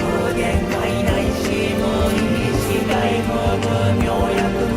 無限界内し無意識外無無明薬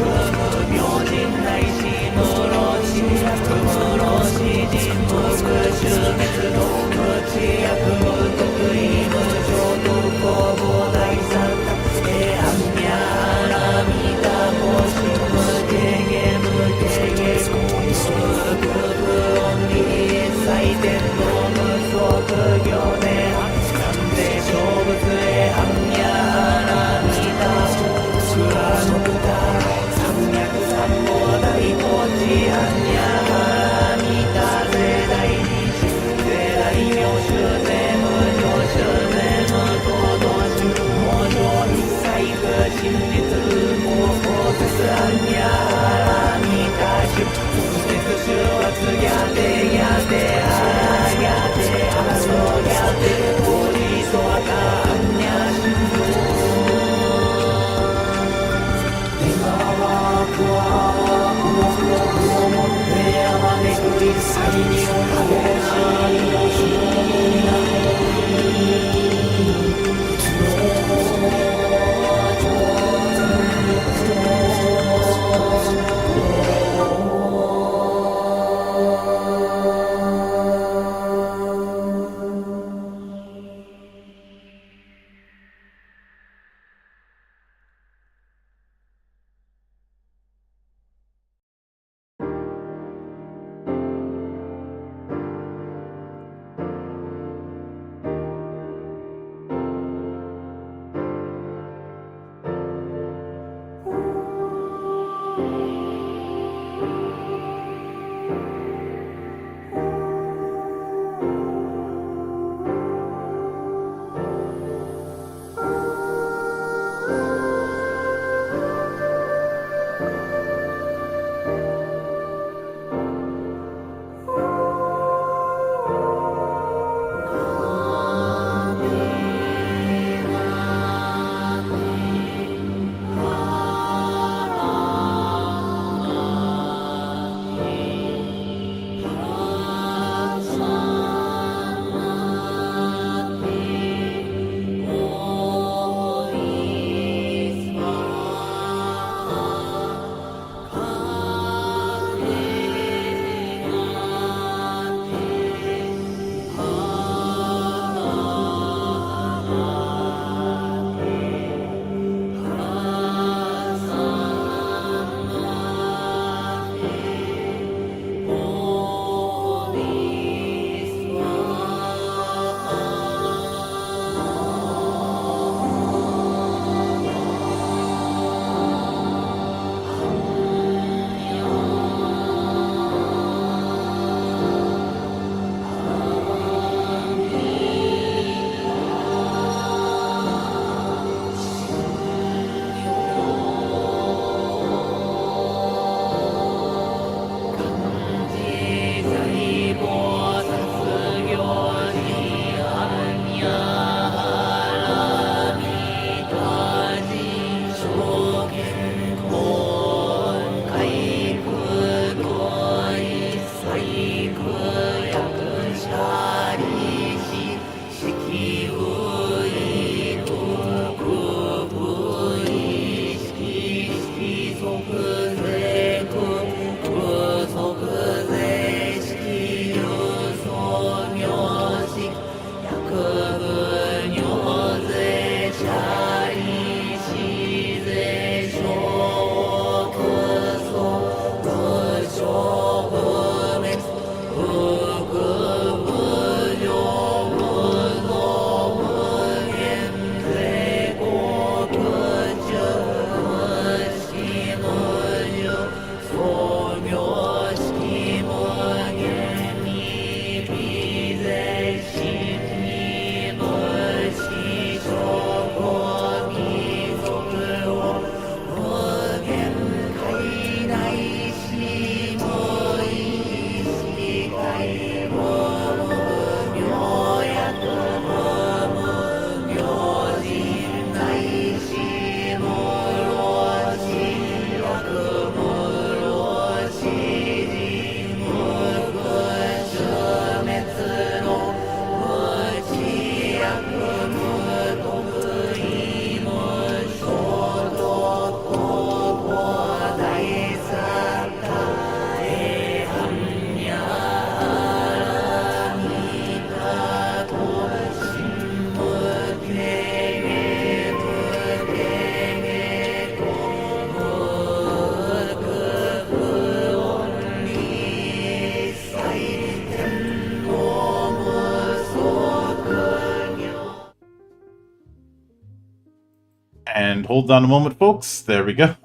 And hold on a moment, folks. There we go.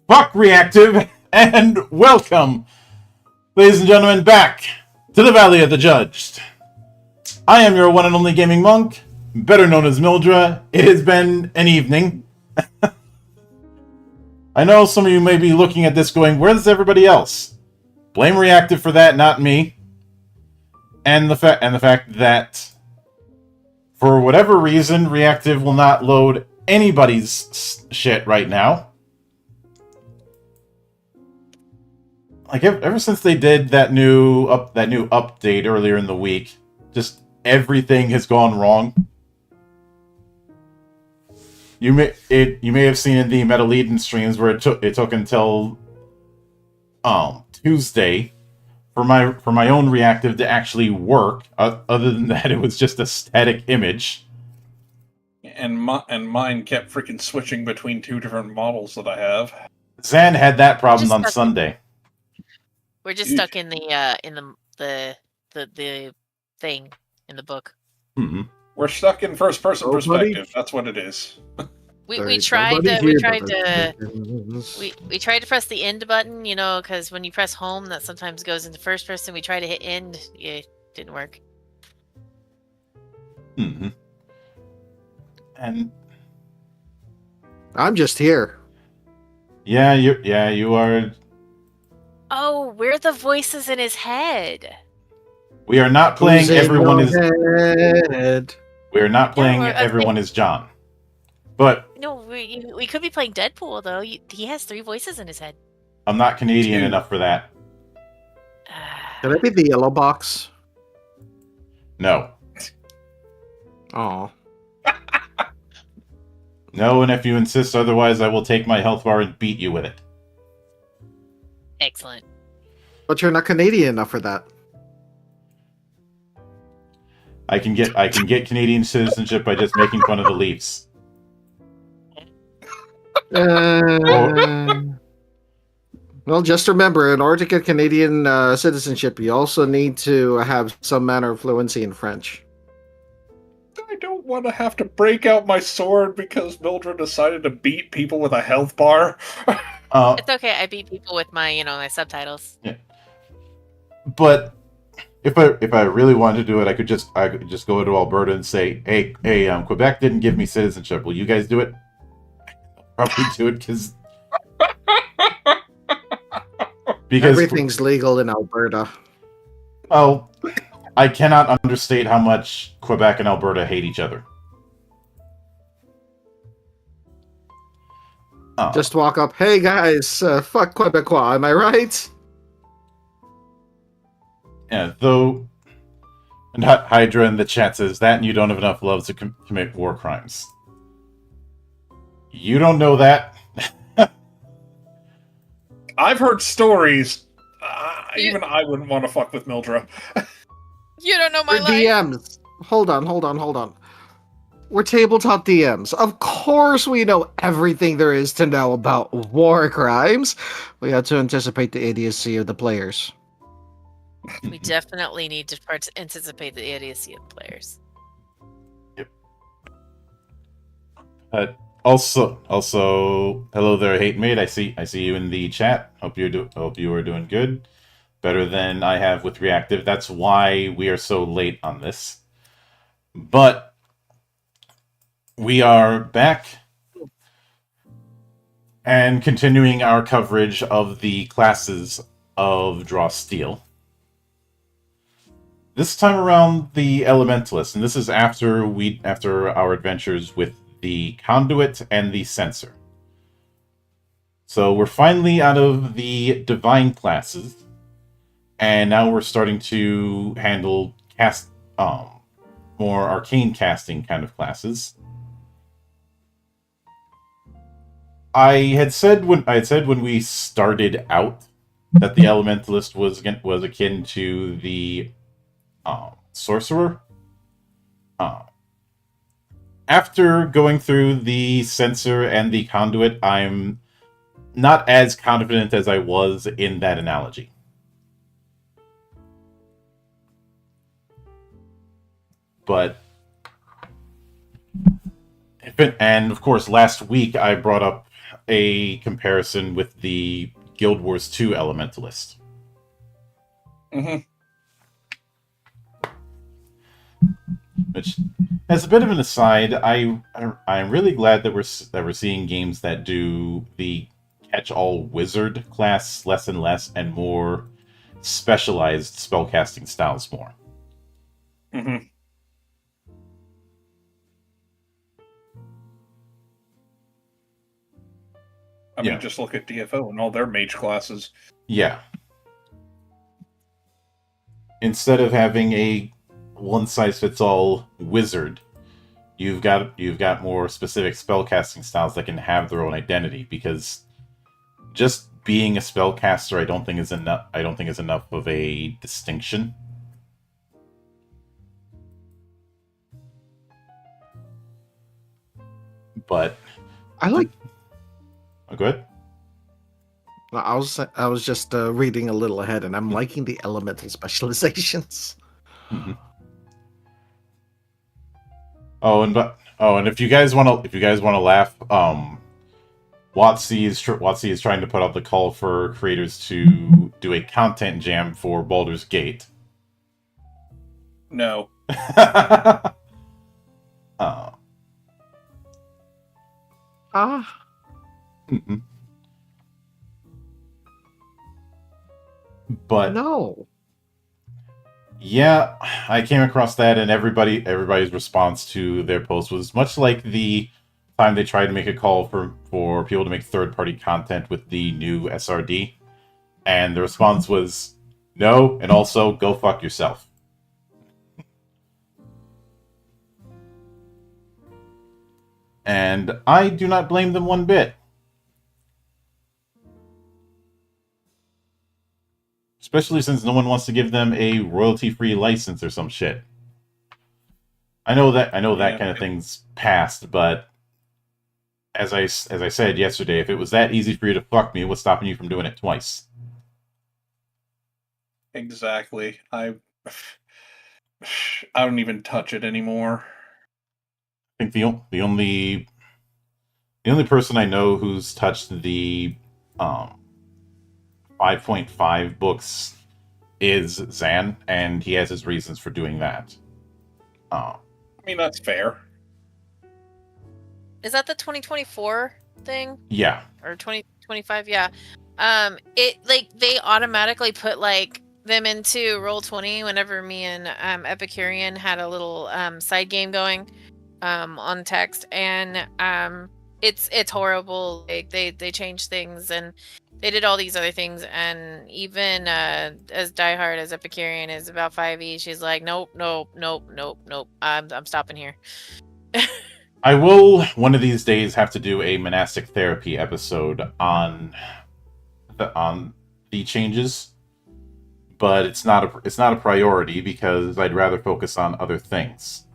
Fuck Reactive, and welcome, ladies and gentlemen, back to the Valley of the Judged. I am your one and only gaming monk, better known as Mildra. It has been an evening. I know some of you may be looking at this going, where's everybody else? Blame Reactive for that, not me. And the fact that, for whatever reason, Reactive will not load anybody's shit right now. Like, ever since they did that new update earlier in the week, just everything has gone wrong. You may have seen in the Elementalist streams where it took until Tuesday for my own Reactive to actually work. Other than that, it was just a static image. And mine kept freaking switching between two different models that I have. Zan had that problem on Sunday. We're just stuck in the thing in the book. Mm-hmm. We're stuck in first person perspective. That's what it is. We tried to press the end button, because when you press home, that sometimes goes into first person. We tried to hit end, it didn't work. Mm-hmm. And I'm just here. Yeah, you are. Oh, we're the voices in his head. We are not playing everyone is. We are not playing No, everyone is John. But no, we could be playing Deadpool though. He has 3 voices in his head. I'm not Canadian enough for that. Can I be the yellow box? No. Oh. No, and if you insist otherwise, I will take my health bar and beat you with it. Excellent. But you're not Canadian enough for that. I can get Canadian citizenship by just making fun of the Leafs. Well, just remember, in order to get Canadian citizenship, you also need to have some manner of fluency in French. I don't want to have to break out my sword because Mildred decided to beat people with a health bar. It's okay. I beat people with my, my subtitles. Yeah. But if I really wanted to do it, I could just go to Alberta and say, hey, Quebec didn't give me citizenship. Will you guys do it? Probably do it because everything's legal in Alberta. Oh, I cannot understate how much Quebec and Alberta hate each other. Just walk up, hey guys, fuck Quebecois, am I right? Yeah, though, and Hydra in the chat says that, and you don't have enough love to commit war crimes. You don't know that. I've heard stories. Even I wouldn't want to fuck with Mildred. You don't know my life. DMs. Hold on. We're tabletop DMs. Of course we know everything there is to know about war crimes. We have to anticipate the idiocy of the players. We definitely need to anticipate the idiocy of the players. Yep. Also, hello there, hate mate. I see you in the chat. Hope you are doing good, better than I have with Reactive. That's why we are so late on this. But we are back and continuing our coverage of the classes of Draw Steel. This time around, the Elementalist, and this is after our adventures with the Conduit and the Censor. So we're finally out of the Divine classes, and now we're starting to handle more arcane casting kind of classes. I had said when we started out that the Elementalist was akin to the Sorcerer. After going through the Censor and the Conduit, I'm not as confident as I was in that analogy. But And of course, last week I brought up a comparison with the Guild Wars 2 Elementalist. Mm-hmm. Which, as a bit of an aside, I'm really glad that we're seeing games that do the catch-all wizard class less and less, and more specialized spellcasting styles more. Mm-hmm. I mean, just look at DFO and all their mage classes. Yeah. Instead of having a one-size-fits-all wizard, you've got more specific spellcasting styles that can have their own identity, because just being a spellcaster I don't think is enough of a distinction. But I like. oh, good. I was just reading a little ahead, and I'm liking the elemental specializations. Mm-hmm. And if you guys want to laugh, WotC is trying to put out the call for creators to do a content jam for Baldur's Gate. No. Mm-mm. But no. Yeah, I came across that, and everybody's response to their post was much like the time they tried to make a call for people to make third-party content with the new SRD, and the response was no, and also go fuck yourself. And I do not blame them one bit. Especially since no one wants to give them a royalty-free license or some shit. I know that kind of thing's past, but as I said yesterday, if it was that easy for you to fuck me, what's stopping you from doing it twice? Exactly. I don't even touch it anymore. I think the only person I know who's touched the 5.5 books is Zan, and he has his reasons for doing that. I mean, that's fair. Is that the 2024 thing? Yeah. Or 2025? Yeah. It like they automatically put like them into Roll20 whenever me and Epicurean had a little side game going on text, and it's horrible. Like they changed things, and they did all these other things, and even as diehard as Epicurean is about 5e, she's like, nope. I'm stopping here. I will one of these days have to do a monastic therapy episode on the changes, but it's not a priority because I'd rather focus on other things.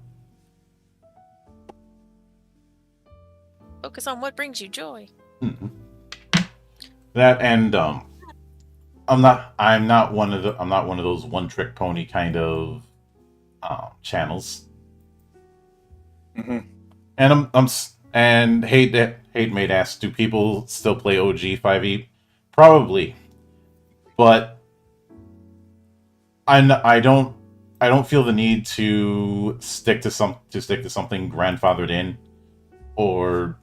Focus on what brings you joy. Mm-hmm. That, and I'm not one of those one trick pony kind of channels. Mm-hmm. And hate mate asks, do people still play OG 5e? Probably, but I don't feel the need to stick to something grandfathered in, or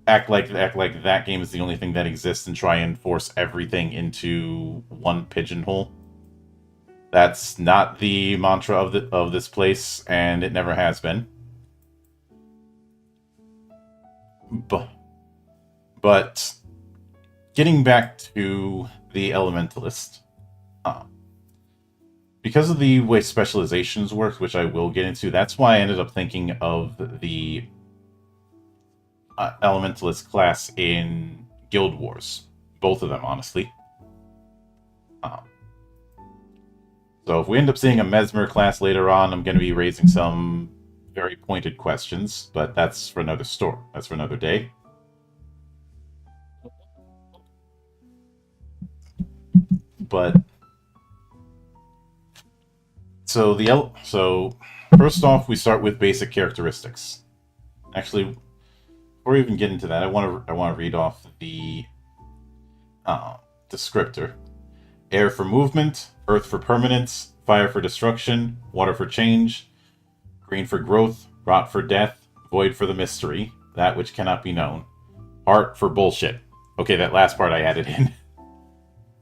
act like that game is the only thing that exists and try and force everything into one pigeonhole. That's not the mantra of this place, and it never has been. But getting back to the Elementalist, because of the way specializations work, which I will get into, that's why I ended up thinking of the Elementalist class in Guild Wars. Both of them, honestly. So if we end up seeing a Mesmer class later on, I'm going to be raising some very pointed questions, but that's for another story. That's for another day. But so first off, we start with basic characteristics. Actually, before we even get into that, I want to read off the descriptor. Air for movement, earth for permanence, fire for destruction, water for change, green for growth, rot for death, void for the mystery, that which cannot be known, heart for bullshit. Okay, that last part I added in.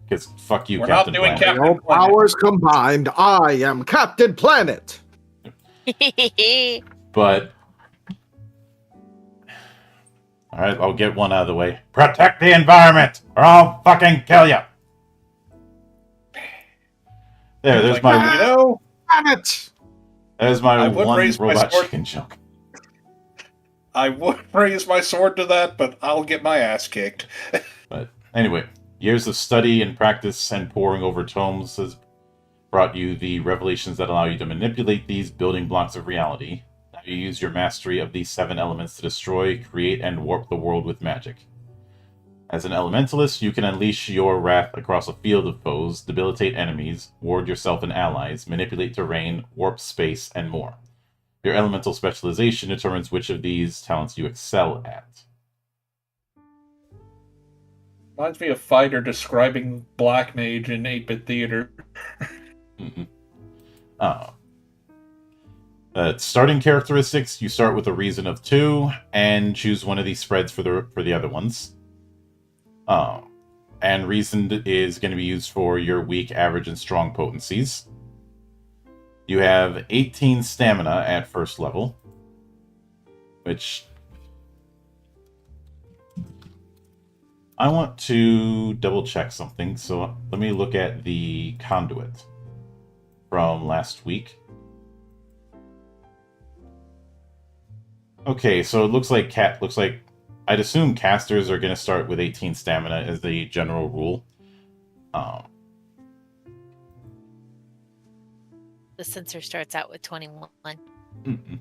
Because fuck you, We're Captain not doing Planet. Captain All Planet. powers combined, I am Captain Planet. But alright, I'll get one out of the way. Protect the environment, or I'll fucking kill you! There's Like, my you know, Planet. there's my I would one raise my robot sword. chicken joke. I would raise my sword to that, but I'll get my ass kicked. But anyway, years of study and practice and poring over tomes has brought you the revelations that allow you to manipulate these building blocks of reality. Now you use your mastery of these 7 elements to destroy, create, and warp the world with magic. As an elementalist, you can unleash your wrath across a field of foes, debilitate enemies, ward yourself and allies, manipulate terrain, warp space, and more. Your elemental specialization determines which of these talents you excel at. Reminds me of Fighter describing Black Mage in 8-bit theater. Starting characteristics, you start with a reason of 2 and choose one of these spreads for the other ones. And reason is going to be used for your weak, average, and strong potencies. You have 18 stamina at first level, which I want to double check something. So let me look at the conduit from last week. Okay, so it looks like I'd assume casters are going to start with 18 stamina as the general rule. The sensor starts out with 21. Mm-mm.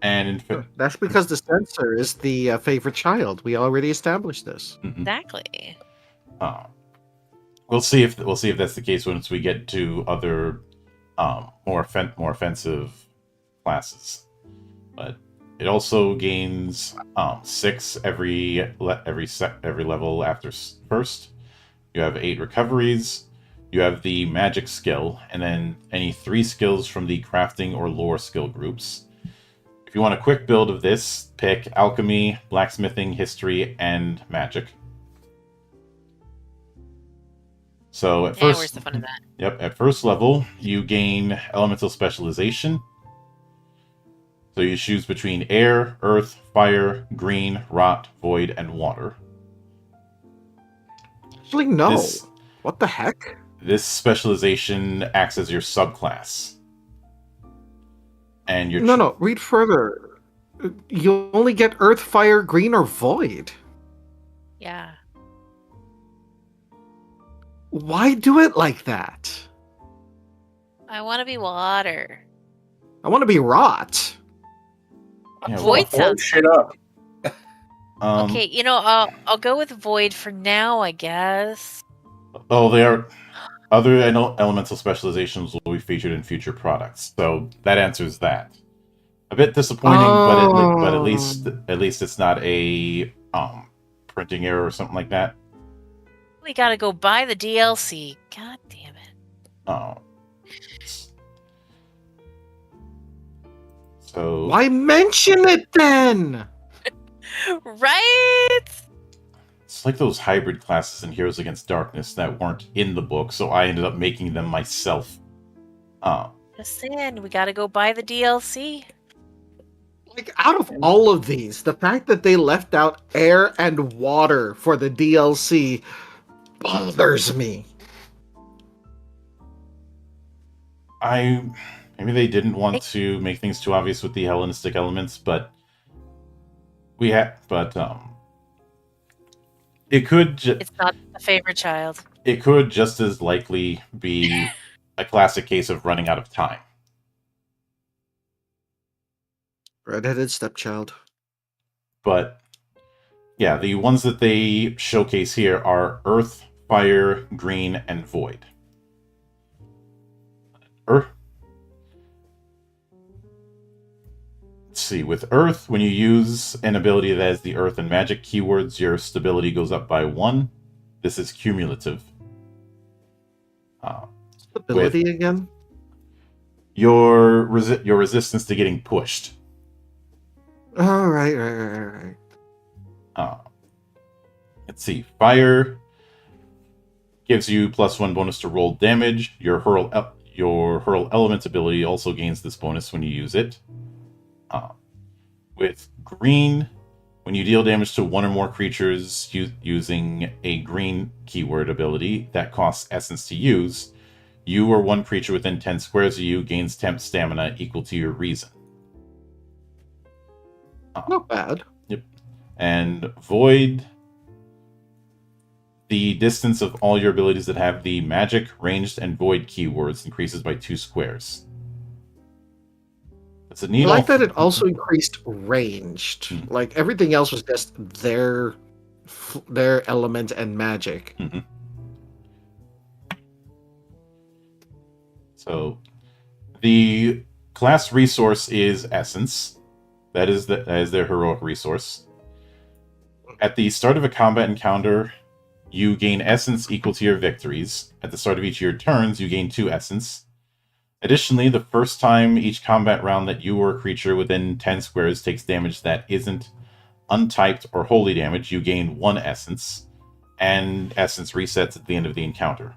And That's because the censor is the favorite child. We already established this. Exactly. We'll see if that's the case once we get to other more offensive classes. But it also gains 6 every level after first. You have 8 recoveries. You have the magic skill, and then any 3 skills from the crafting or lore skill groups. If you want a quick build of this, pick alchemy, blacksmithing, history, and magic. So at first, where's the fun of that? Yep, at first level, you gain elemental specialization. So you choose between air, earth, fire, green, rot, void, and water. Actually, no. This- What the heck? This specialization acts as your subclass. And your No. Read further. You only get earth, fire, green, or void. Yeah. Why do it like that? I want to be water. I want to be rot. Yeah, Void Blow sounds shit up. okay. I'll go with void for now, I guess. Oh, they are. Other elemental specializations will be featured in future products, so that answers that. A bit disappointing, but at least it's not a printing error or something like that. We gotta go buy the DLC. God damn it. Oh. So Why mention it then? Right? it's like those hybrid classes in Heroes Against Darkness that weren't in the book, so I ended up making them myself. Just saying, we gotta go buy the DLC. Like, out of all of these, the fact that they left out air and water for the DLC bothers me. Maybe they didn't want to make things too obvious with the Hellenistic elements, but it could It's not the favorite child. it could just as likely be a classic case of running out of time. Redheaded stepchild. But yeah, the ones that they showcase here are Earth, Fire, Green, and Void. Earth. Let's see. With Earth, when you use an ability that has the Earth and Magic keywords, your stability goes up by 1. This is cumulative. Stability again? Your resistance to getting pushed. Oh, right. Let's see. Fire gives you +1 bonus to roll damage. Your hurl element ability also gains this bonus when you use it. With green, when you deal damage to one or more creatures using a green keyword ability that costs essence to use, you or one creature within 10 squares of you gains temp stamina equal to your reason. Not bad. Yep. And void, the distance of all your abilities that have the magic, ranged, and void keywords increases by 2 squares. It's a neat. I like that it also increased ranged. Like everything else was just their element and magic. Mm-hmm. So the class resource is essence. That is their heroic resource. At the start of a combat encounter, you gain essence equal to your victories. At the start of each of your turns, you gain 2 essence. Additionally, the first time each combat round that you or a creature within 10 squares takes damage that isn't untyped or holy damage, you gain 1 essence, and essence resets at the end of the encounter.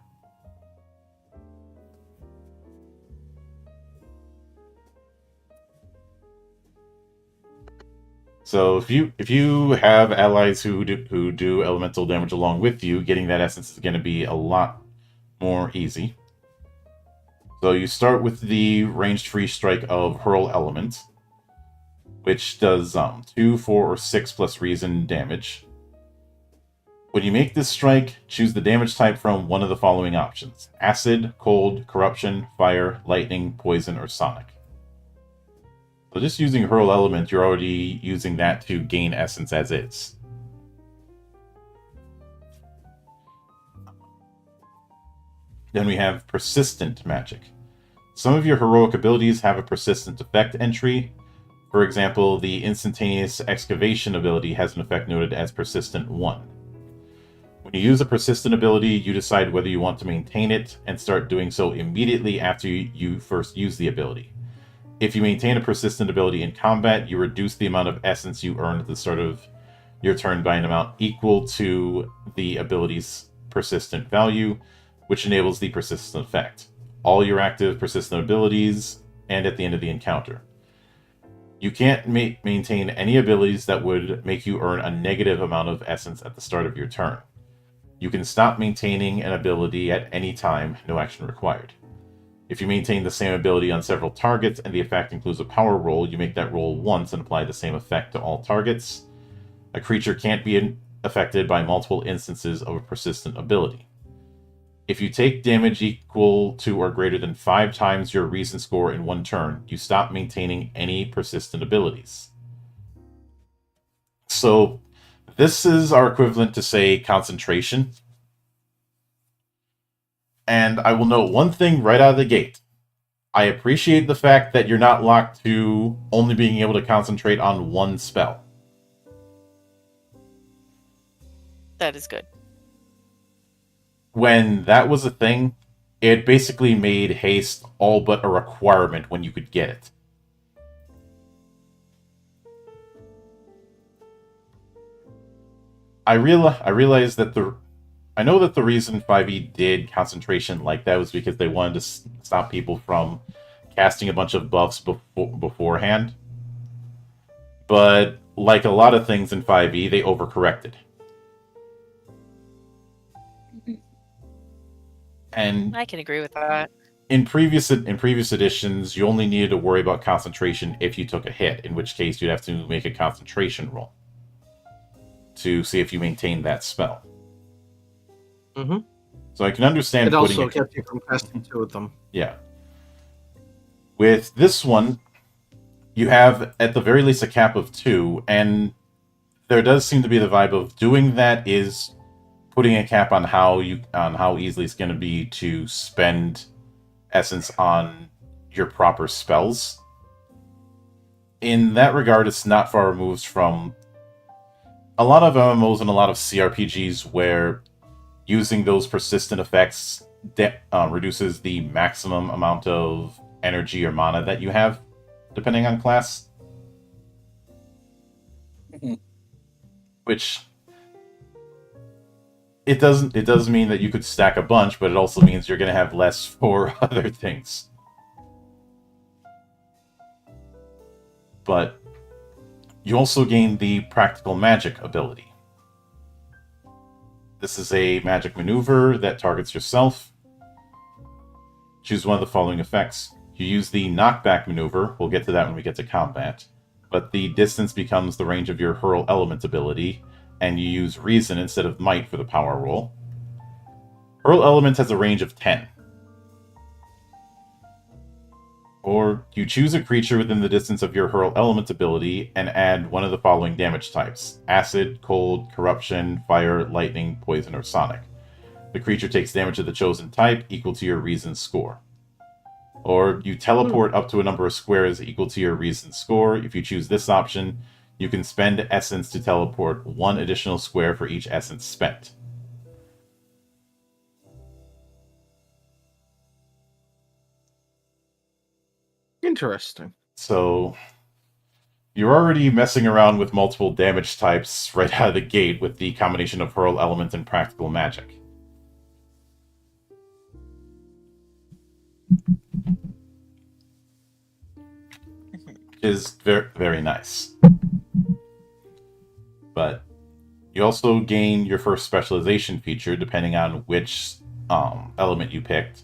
So if you have allies who do elemental damage along with you, getting that essence is going to be a lot more easy. So you start with the ranged free strike of Hurl Element, which does 2, 4, or 6 plus reason damage. When you make this strike, choose the damage type from one of the following options: Acid, Cold, Corruption, Fire, Lightning, Poison, or Sonic. So just using Hurl Element, you're already using that to gain essence as is. Then we have Persistent Magic. Some of your heroic abilities have a persistent effect entry. For example, the Instantaneous Excavation ability has an effect noted as Persistent 1. When you use a persistent ability, you decide whether you want to maintain it and start doing so immediately after you first use the ability. If you maintain a persistent ability in combat, you reduce the amount of essence you earn at the start of your turn by an amount equal to the ability's persistent value, which enables the persistent effect. All your active persistent abilities, and at the end of the encounter. You can't maintain any abilities that would make you earn a negative amount of essence at the start of your turn. You can stop maintaining an ability at any time, no action required. If you maintain the same ability on several targets and the effect includes a power roll, you make that roll once and apply the same effect to all targets. A creature can't be affected by multiple instances of a persistent ability. If you take damage equal to or greater than 5 times your reason score in one turn, you stop maintaining any persistent abilities. So this is our equivalent to, say, concentration. And I will note one thing right out of the gate. I appreciate the fact that you're not locked to only being able to concentrate on one spell. That is good. When that was a thing, it basically made haste all but a requirement when you could get it. I realize that I know that the reason 5e did concentration like that was because they wanted to stop people from casting a bunch of buffs beforehand. But like a lot of things in 5e, they overcorrected. And I can agree with that. in previous editions, you only needed to worry about concentration if you took a hit, in which case you'd have to make a concentration roll to see if you maintained that spell. Mm-hmm. So I can understand it also kept you from casting 2 of them. Yeah. With this one, you have at the very least a cap of 2, and there does seem to be the vibe of doing that is putting a cap on how easily it's going to be to spend essence on your proper spells. in that regard, it's not far removed from a lot of MMOs and a lot of CRPGs where using those persistent effects reduces the maximum amount of energy or mana that you have, depending on class. Which it does mean that you could stack a bunch, but it also means you're going to have less for other things. But you also gain the practical magic ability. This is a magic maneuver that targets yourself. Choose one of the following effects. You use the knockback maneuver. We'll get to that when we get to combat. But the distance becomes the range of your hurl element ability, and you use reason instead of might for the power roll. Hurl element has a range of 10. Or you choose a creature within the distance of your hurl element ability and add one of the following damage types: acid, cold, corruption, fire, lightning, poison, or sonic. The creature takes damage of the chosen type equal to your reason score. Or you teleport up to a number of squares equal to your reason score. If you choose this option, you can spend essence to teleport one additional square for each essence spent. Interesting. So you're already messing around with multiple damage types right out of the gate with the combination of hurl element and practical magic. Is very, very nice. But you also gain your first specialization feature depending on which element you picked.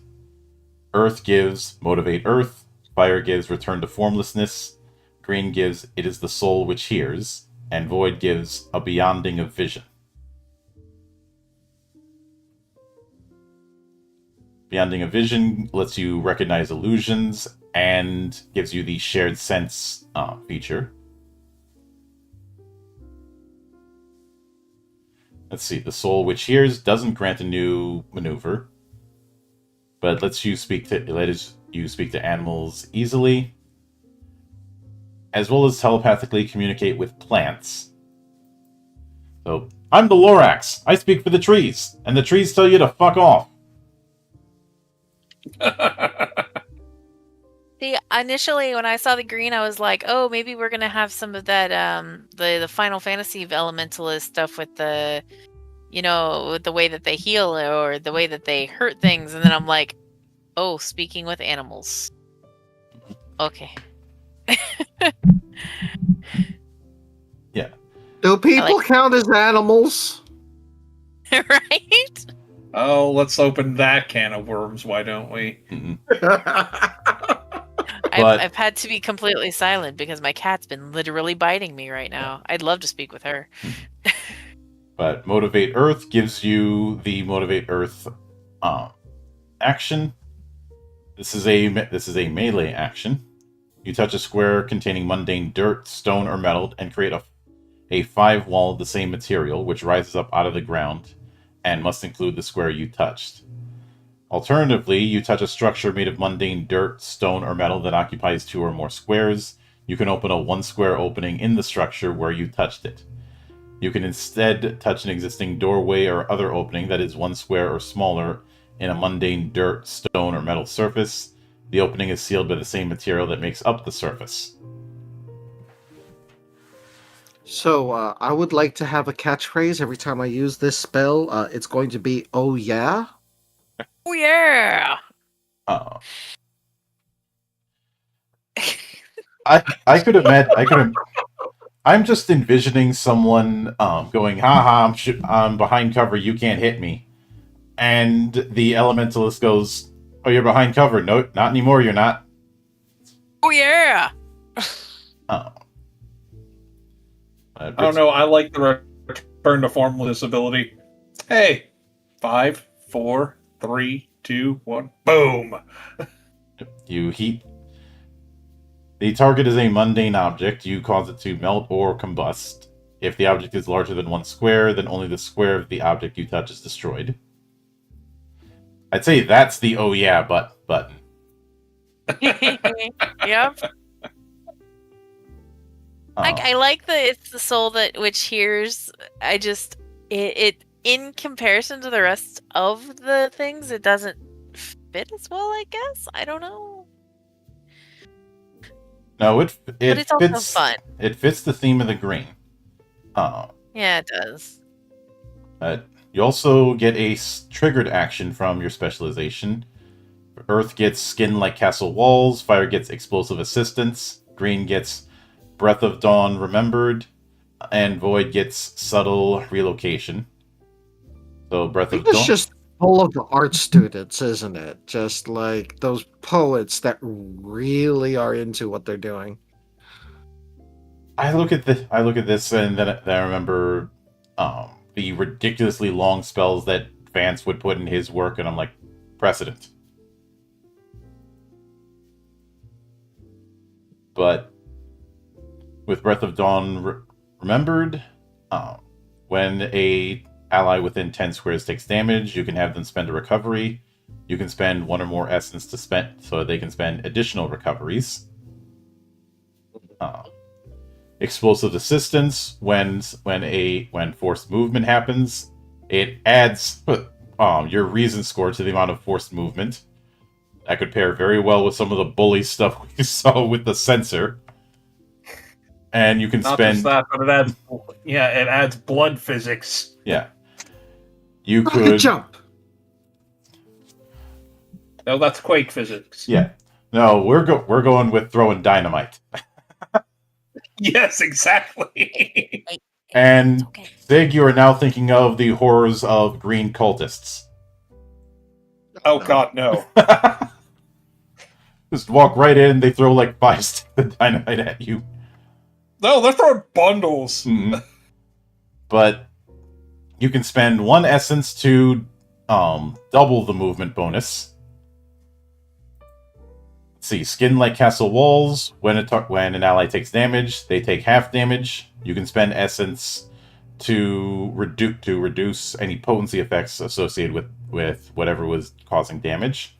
Earth gives Motivate Earth, Fire gives Return to Formlessness, Green gives It is the Soul which Hears, and Void gives A Beyonding of Vision. Beyonding of Vision lets you recognize illusions and gives you the Shared Sense feature. Let's see, the Soul which Hears doesn't grant a new maneuver, but lets you speak to animals easily, as well as telepathically communicate with plants. So, I'm the Lorax. I speak for the trees, and the trees tell you to fuck off. See, initially when I saw the green, I was like, "Oh, maybe we're gonna have some of that the Final Fantasy Elementalist stuff with the, with the way that they heal or the way that they hurt things." And then I'm like, "Oh, speaking with animals." Okay. Yeah. Do people count as animals? Right? Oh, let's open that can of worms, why don't we? I've had to be completely silent because my cat's been literally biting me right now. I'd love to speak with her. But Motivate Earth gives you the Motivate Earth action. This is a melee action. You touch a square containing mundane dirt, stone, or metal, and create a 5 wall of the same material, which rises up out of the ground, and must include the square you touched. Alternatively, you touch a structure made of mundane dirt, stone, or metal that occupies 2 or more squares. You can open a 1-square opening in the structure where you touched it. You can instead touch an existing doorway or other opening that is 1 square or smaller in a mundane dirt, stone, or metal surface. The opening is sealed by the same material that makes up the surface. So, I would like to have a catchphrase every time I use this spell. It's going to be, "Oh yeah?" Oh yeah! I could imagine. I'm just envisioning someone going, "Ha ha! I'm behind cover. You can't hit me." And the Elementalist goes, "Oh, you're behind cover. No, not anymore. You're not." Oh yeah! I don't know, I like the return to formless ability. Hey, 5, 4, 3, 2, 1, boom! You heat. The target is a mundane object. You cause it to melt or combust. If the object is larger than 1 square, then only the square of the object you touch is destroyed. I'd say that's the "oh yeah" button. Yep. I like that it's the soul that which hears. I just it in comparison to the rest of the things, it doesn't fit as well. I guess I don't know. No, it But it's also fits. fun. It fits the theme of the green. Yeah, it does. You also get a triggered action from your specialization. Earth gets skin like castle walls. Fire gets explosive assistance. Green gets breath of dawn remembered, and Void gets subtle relocation. So breath of It's dawn. just full of the art students, isn't it? Just like those poets that really are into what they're doing. I look at this, and then I remember the ridiculously long spells that Vance would put in his work, and I'm like, precedent. But with Breath of Dawn remembered, when a ally within 10 squares takes damage, you can have them spend a recovery. You can spend one or more essence to spend, so they can spend additional recoveries. Explosive assistance, when forced movement happens, it adds your reason score to the amount of forced movement. That could pair very well with some of the bully stuff we saw with the sensor. And you can Not spend... just that, but it adds blood physics. Yeah. You Rocket could jump. No, that's Quake physics. Yeah. No, we're going with throwing dynamite. Yes, exactly. And okay. Zig, you are now thinking of the horrors of green cultists. Oh god, no. Just walk right in, they throw like 5 sticks of dynamite at you. No, they're throwing bundles. Mm-hmm. But you can spend 1 essence to double the movement bonus. Let's see, skin like castle walls. When an ally takes damage, they take half damage. You can spend essence to reduce any potency effects associated with whatever was causing damage.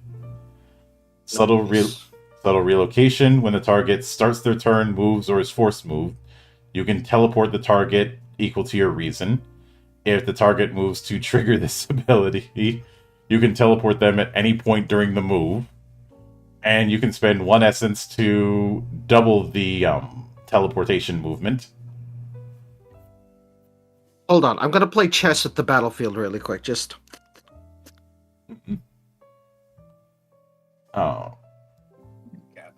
Subtle relocation. When the target starts their turn, moves, or is forced moved, you can teleport the target equal to your reason. If the target moves to trigger this ability, you can teleport them at any point during the move. And you can spend 1 essence to double the teleportation movement. Hold on, I'm gonna play chess at the battlefield really quick. Just. Oh. Yeah.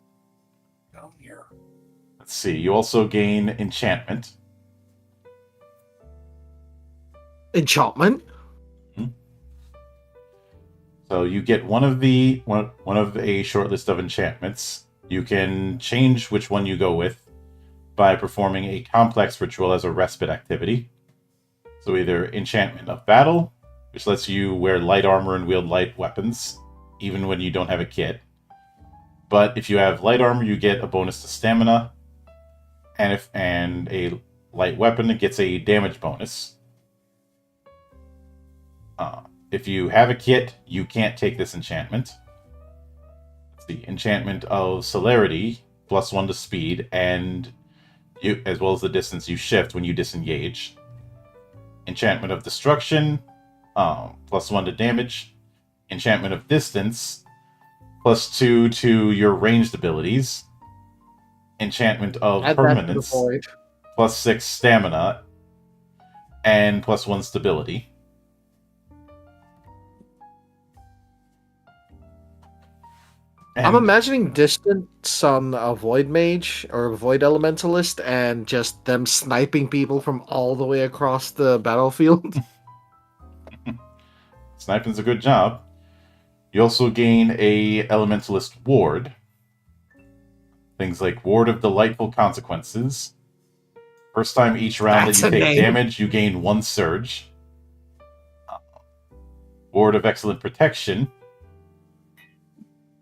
Down here. Let's see. You also gain enchantment. Enchantment? So you get one of a short list of enchantments. You can change which one you go with by performing a complex ritual as a respite activity. So either enchantment of battle, which lets you wear light armor and wield light weapons, even when you don't have a kit. But if you have light armor, you get a bonus to stamina, and a light weapon, it gets a damage bonus. If you have a kit, you can't take this enchantment. It's the enchantment of celerity, +1 to speed, and as well as the distance you shift when you disengage. Enchantment of destruction, +1 to damage. Enchantment of distance, +2 to your ranged abilities. Enchantment of permanence, +6 stamina, and +1 stability. I'm imagining distance on a Void Mage or a Void Elementalist and just them sniping people from all the way across the battlefield. Sniping's a good job. You also gain a Elementalist ward. Things like Ward of Delightful Consequences. First time each round that you take damage, you gain 1 surge. Ward of Excellent Protection.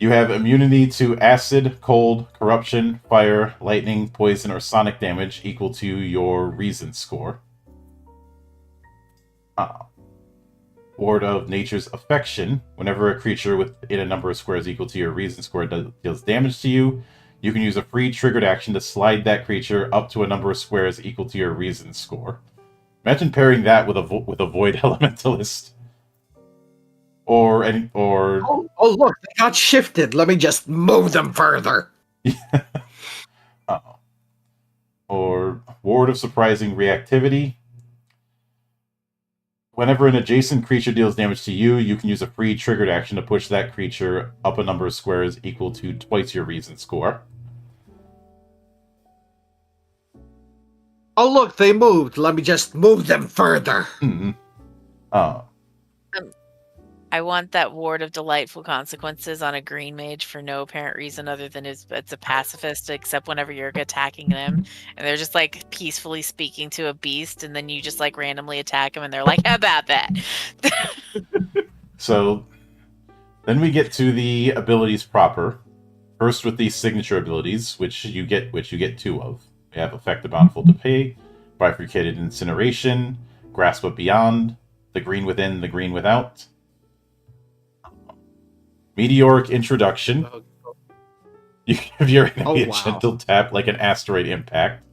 You have immunity to acid, cold, corruption, fire, lightning, poison, or sonic damage equal to your reason score. Ward of Nature's Affection. Whenever a creature within a number of squares equal to your reason score deals damage to you, you can use a free triggered action to slide that creature up to a number of squares equal to your reason score. Imagine pairing that with a void elementalist, or Oh, look, they got shifted. Let me just move them further. or Ward of Surprising Reactivity. Whenever an adjacent creature deals damage to you, you can use a free triggered action to push that creature up a number of squares equal to twice your reason score. Oh, look, they moved. Let me just move them further. Mm-hmm. I want that Ward of Delightful Consequences on a green mage for no apparent reason other than it's a pacifist, except whenever you're attacking them and they're just like peacefully speaking to a beast, and then you just like randomly attack them and they're like, how about that? So then we get to the abilities proper. First with these signature abilities, which you get 2 of. We have Effect of Bountiful Decay, Bifurcated Incineration, Grasp of Beyond, the Green Within, the Green Without. Meteoric Introduction. You give your enemy a gentle tap like an asteroid impact.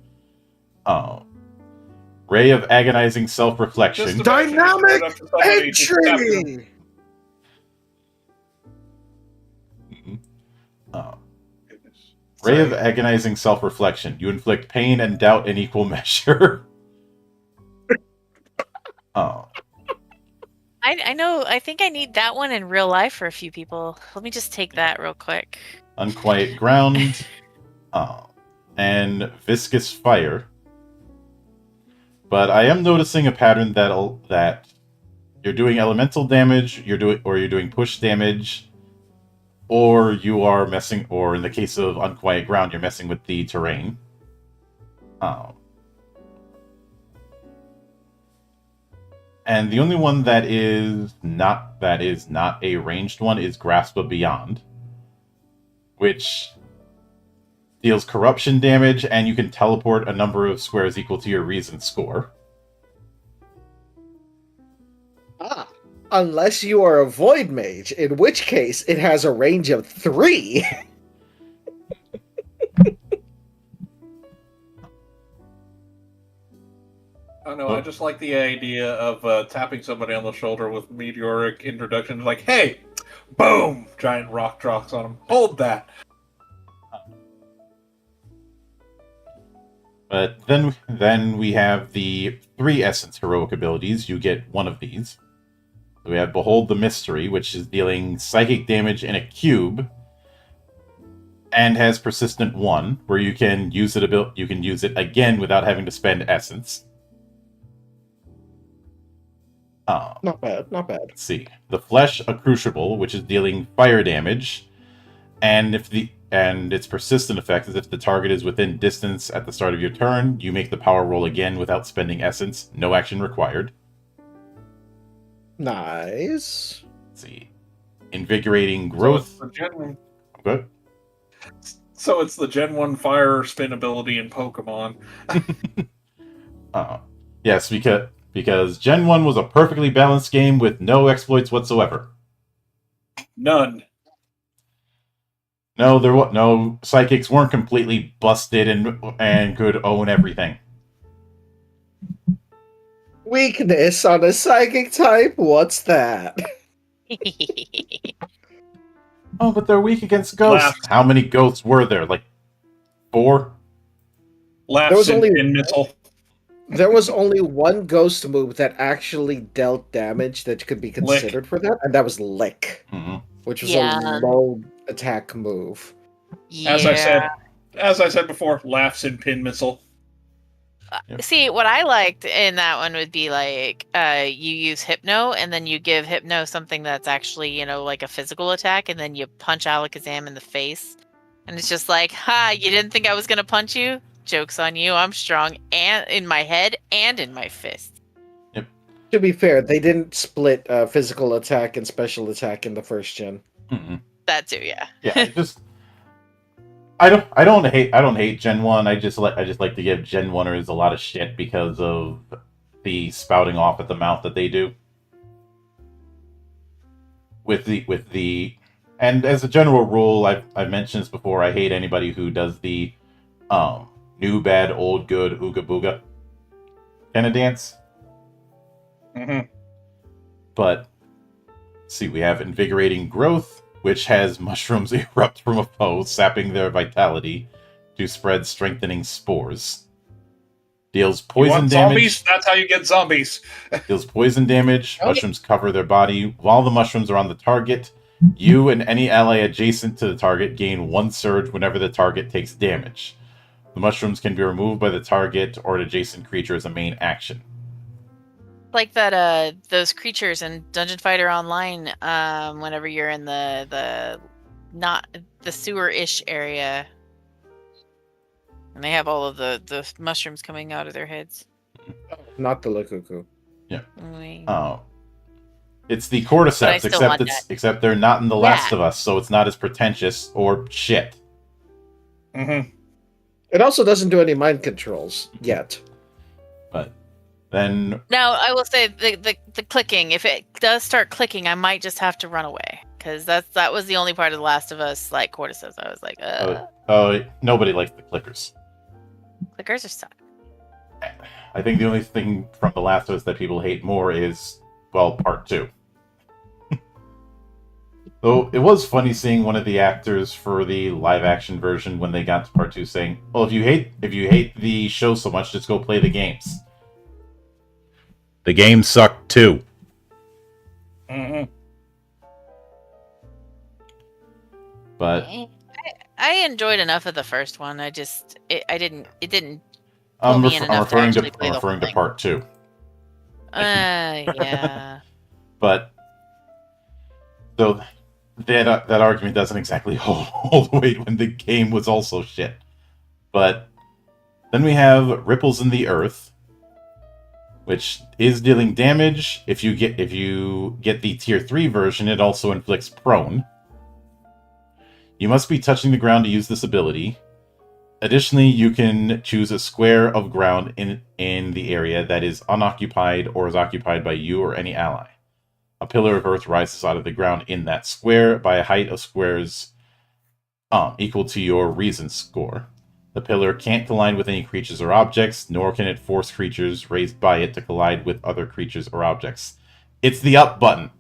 Ray of Agonizing Self-Reflection. Dynamic entry! Ray of Agonizing Self-Reflection. You inflict pain and doubt in equal measure. I know. I think I need that one in real life for a few people. Let me just take that real quick. Unquiet Ground. And Viscous Fire. But I am noticing a pattern that you're doing elemental damage, you're doing push damage, or you are messing, or in the case of Unquiet Ground, you're messing with the terrain. And the only one that is not a ranged one is Grasp of Beyond, which deals corruption damage, and you can teleport a number of squares equal to your reason score. Unless you are a void mage, in which case it has a range of 3. I know. I just like the idea of tapping somebody on the shoulder with meteoric introduction. Like, hey, boom! Giant rock drops on them. Hold that. But then we have the 3 Essence heroic abilities. You get one of these. So we have Behold the Mystery, which is dealing psychic damage in a cube, and has Persistent 1, where you can use it again without having to spend Essence. Not bad. Let's see. The Flesh a Crucible, which is dealing fire damage, and its persistent effect is if the target is within distance at the start of your turn, you make the power roll again without spending Essence. No action required. Nice. Let's see. Invigorating Growth. Good. So it's the Gen 1 fire spin ability in Pokemon. Yes, because Gen 1 was a perfectly balanced game with no exploits whatsoever. None. No, no psychics weren't completely busted and could own everything. Weakness on a psychic type? What's that? Oh, but they're weak against ghosts. Laugh. How many ghosts were there? Like 4? There was only missile. There was only one ghost move that actually dealt damage that could be considered for that, and that was Lick, which was a low attack move. Yeah. As I said before, laughs in pin missile. See, what I liked in that one would be like you use Hypno, and then you give Hypno something that's actually, like a physical attack, and then you punch Alakazam in the face. And it's just like, ha, you didn't think I was going to punch you? Joke's on you. I'm strong and in my head and in my fist. Yep. To be fair, they didn't split physical attack and special attack in the first gen. Mm-hmm. That too, yeah. Yeah, I don't hate Gen 1. I just like to give Gen 1ers a lot of shit because of the spouting off at the mouth that they do. With the And as a general rule, I've mentioned this before. I hate anybody who does the new bad old good ooga booga kind of dance. Mm-hmm. But see, we have invigorating growth, which has mushrooms erupt from a foe, sapping their vitality to spread strengthening spores. Deals You poison want damage. zombies? That's how you get zombies. Deals poison damage. Oh, Mushrooms cover their body. While the mushrooms are on the target, you and any ally adjacent to the target gain 1 surge whenever the target takes damage. The mushrooms can be removed by the target or an adjacent creature as a main action. Like that those creatures in Dungeon Fighter Online, whenever you're in the not the sewer-ish area. And they have all of the mushrooms coming out of their heads. Not the Lukuku. It's the cordyceps, still want except they're not in The Last of Us, so it's not as pretentious or shit. Mm-hmm. It also doesn't do any mind controls yet. But then Now, I will say the clicking. If it does start clicking, I might just have to run away because that was the only part of The Last of Us like cordyceps. I was like, nobody likes the clickers. clickers are suck. I think the only thing from The Last of Us that people hate more is, well, part 2. Though it was funny seeing one of the actors for the live-action version when they got to part 2 saying, "Well, if you hate the show so much, just go play the games." The games suck too. Mm-hmm. But I enjoyed enough of the first one. It didn't. I'm me in enough to referring actually play the whole to thing. part 2. Yeah. But so that argument doesn't exactly hold weight when the game was also shit. But then we have Ripples in the Earth, which is dealing damage. If you get the tier 3 version, it also inflicts prone. You must be touching the ground to use this ability. Additionally, you can choose a square of ground in the area that is unoccupied or is occupied by you or any ally. A pillar of earth rises out of the ground in that square by a height of squares equal to your reason score. The pillar can't collide with any creatures or objects, nor can it force creatures raised by it to collide with other creatures or objects. It's the up button.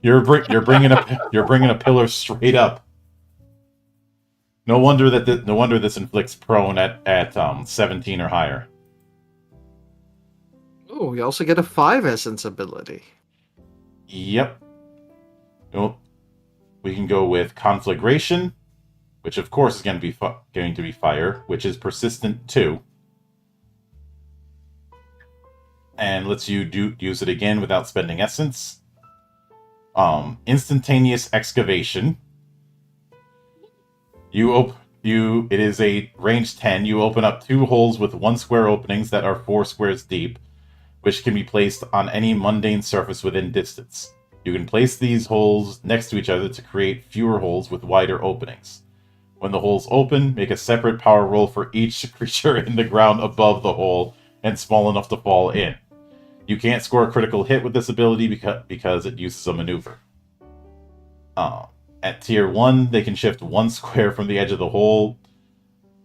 You're bringing a pillar straight up. No wonder this inflicts prone at 17 or higher. Oh, you also get a 5 essence ability. Yep. Well, we can go with Conflagration, which of course is going to be fire, which is persistent 2. And lets you use it again without spending essence. Instantaneous Excavation. It is a range 10. You open up 2 holes with 1 square openings that are 4 squares deep, which can be placed on any mundane surface within distance. You can place these holes next to each other to create fewer holes with wider openings. When the holes open, make a separate power roll for each creature in the ground above the hole and small enough to fall in. You can't score a critical hit with this ability because it uses a maneuver. At tier 1, they can shift 1 square from the edge of the hole.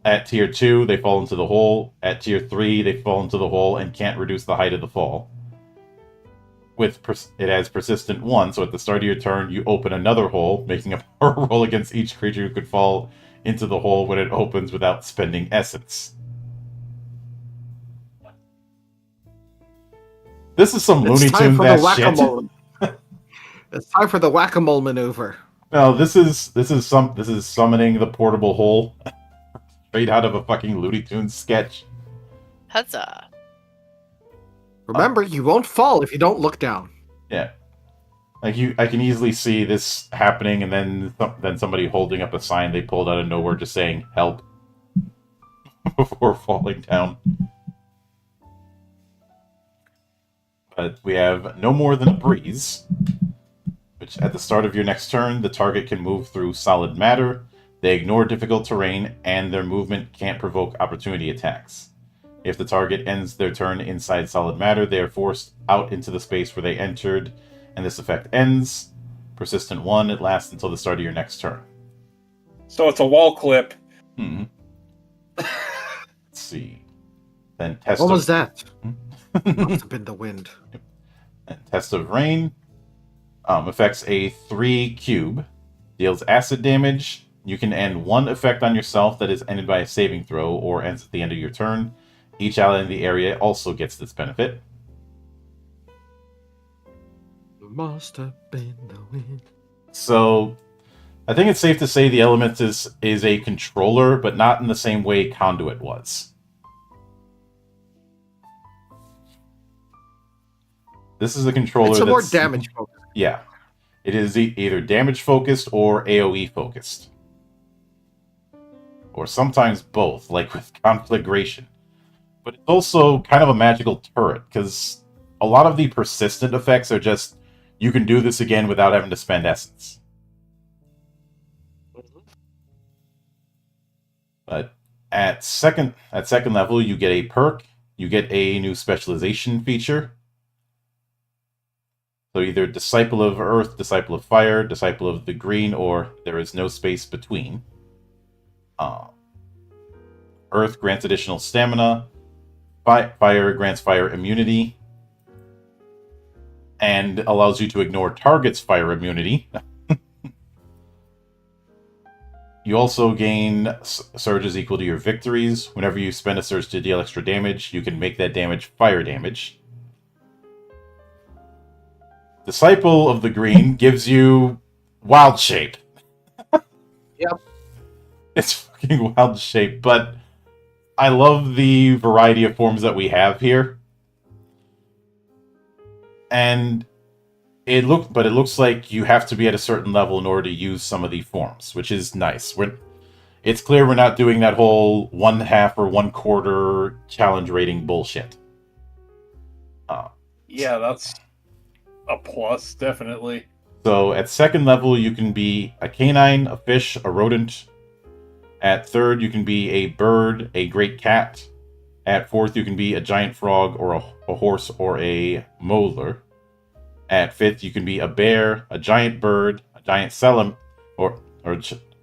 At tier 2, they fall into the hole. At tier 3, they fall into the hole and can't reduce the height of the fall. It has persistent 1, so at the start of your turn, you open another hole, making a power roll against each creature who could fall into the hole when it opens without spending essence. This is some Looney Tunes ass shit. It's time for the whack-a-mole maneuver. No, this is summoning the portable hole straight out of a fucking Looney Tunes sketch. Huzzah. Remember, you won't fall if you don't look down. Yeah. I can easily see this happening, and then somebody holding up a sign they pulled out of nowhere just saying "help" before falling down. But we have no more than a breeze, which at the start of your next turn, the target can move through solid matter. They ignore difficult terrain, and their movement can't provoke opportunity attacks. If the target ends their turn inside solid matter, they are forced out into the space where they entered, and this effect ends. Persistent 1. It lasts until the start of your next turn. So it's a wall clip. Hmm. Let's see. Then Test What of... was that? Must have been the wind. And Test of Rain. Affects a 3 cube. Deals acid damage. You can end one effect on yourself that is ended by a saving throw or ends at the end of your turn. Each ally in the area also gets this benefit. Must have been the wind. So, I think it's safe to say the Elementalist is a controller, but not in the same way Conduit was. This is a controller It's a more that's... damage focus. Yeah. It is either damage focused or AoE focused. Or sometimes both, like with Conflagration. But it's also kind of a magical turret, because a lot of the persistent effects are just, you can do this again without having to spend essence. But at second level, you get a perk, you get a new specialization feature. So either Disciple of Earth, Disciple of Fire, Disciple of the Green, or there is no space between. Earth grants additional stamina. Fire grants fire immunity. And allows you to ignore target's fire immunity. You also gain surges equal to your victories. Whenever you spend a surge to deal extra damage, you can make that damage fire damage. Disciple of the Green gives you Wild Shape. Yep. It's fucking Wild Shape, but I love the variety of forms that we have here. And it looks like you have to be at a certain level in order to use some of the forms, which is nice. It's clear we're not doing that whole 1/2 or 1/4 challenge rating bullshit. Yeah, that's a plus, definitely. So at second level, you can be a canine, a fish, a rodent. At third, you can be a bird, a great cat. At fourth, you can be a giant frog, or a horse, or a molar. At fifth, you can be a bear, a giant bird, a giant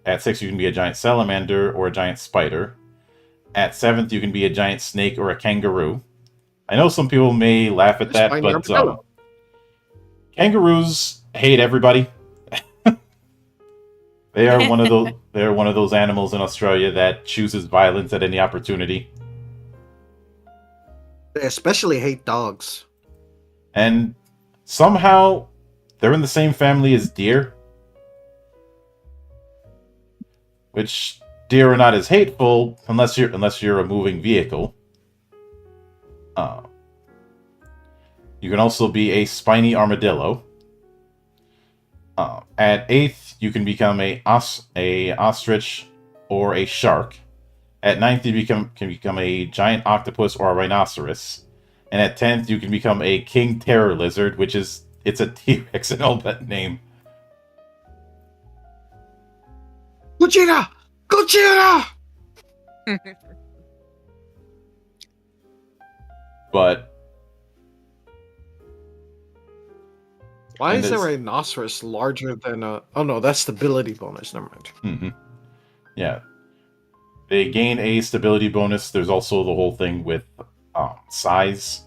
at sixth, you can be a giant salamander or a giant spider. At seventh, you can be a giant snake or a kangaroo. I know some people may laugh at that, but kangaroos hate everybody. They are one of those animals in Australia that chooses violence at any opportunity. They especially hate dogs. And somehow they're in the same family as deer. Which deer are not as hateful unless you're a moving vehicle. You can also be a spiny armadillo. At eighth, you can become a ostrich or a shark. At ninth, you can become a giant octopus or a rhinoceros. And at 10th, you can become a king terror lizard, it's a T-Rex in Elbet name. Gojira! Gojira! But why is a rhinoceros larger than a... Oh no, that's stability bonus. Never mind. Mm-hmm. Yeah. They gain a stability bonus. There's also the whole thing with size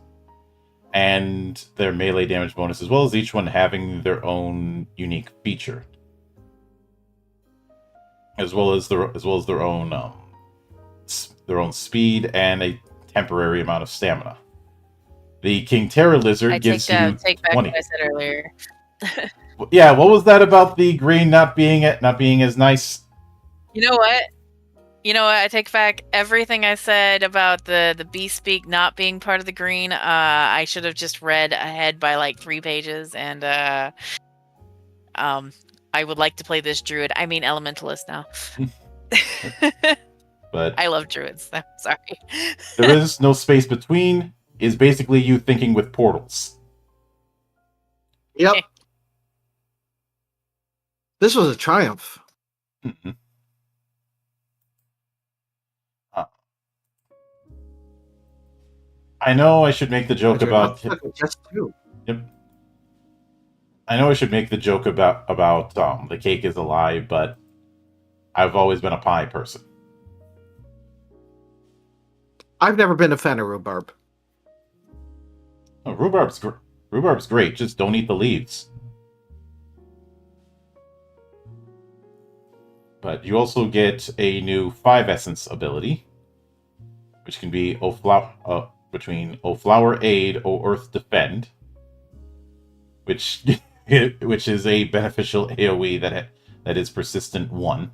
and their melee damage bonus, as well as each one having their own unique feature, as well as their own speed and a temporary amount of stamina. The King Terror Lizard gives you take back 20. what I said earlier. Yeah, what was that about the green not being as nice? You know what? I take back everything I said about the beast speak not being part of the green. I should have just read ahead by like 3 pages, and I would like to play this druid. I mean elementalist now. But I love druids. I'm sorry. There is no space between is basically you thinking with portals. Yep. This was a triumph. Mm-hmm. I know I should make the joke about... Just 2. Yep. I know I should make the joke about the cake is a lie, but I've always been a pie person. I've never been a fan of rhubarb. Oh, rhubarb's great. Just don't eat the leaves. But you also get a new 5 essence ability, which can be between O Flower Aid, O Earth Defend, which which is a beneficial AoE that is persistent 1.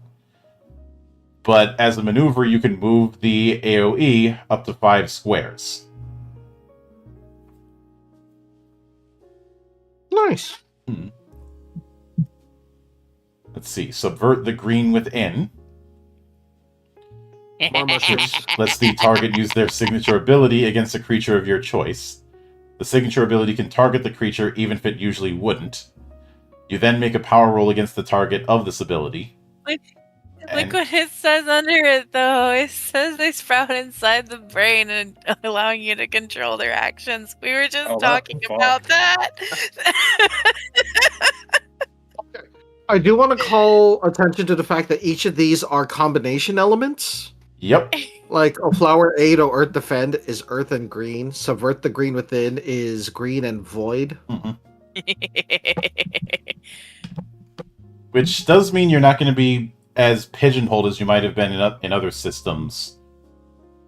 But as a maneuver, you can move the AoE up to 5 squares. Nice. Let's see. Subvert the green within. More mushrooms. Lets the target use their signature ability against a creature of your choice. The signature ability can target the creature even if it usually wouldn't. You then make a power roll against the target of this ability. Look what it says under it, though. It says they sprout inside the brain and allowing you to control their actions. We were just talking about that. I do want to call attention to the fact that each of these are combination elements. Yep. Like a Flower Aid or Earth Defend is earth and green. Subvert the green within is green and void. Mm-hmm. Which does mean you're not going to be as pigeonholed as you might have been in other systems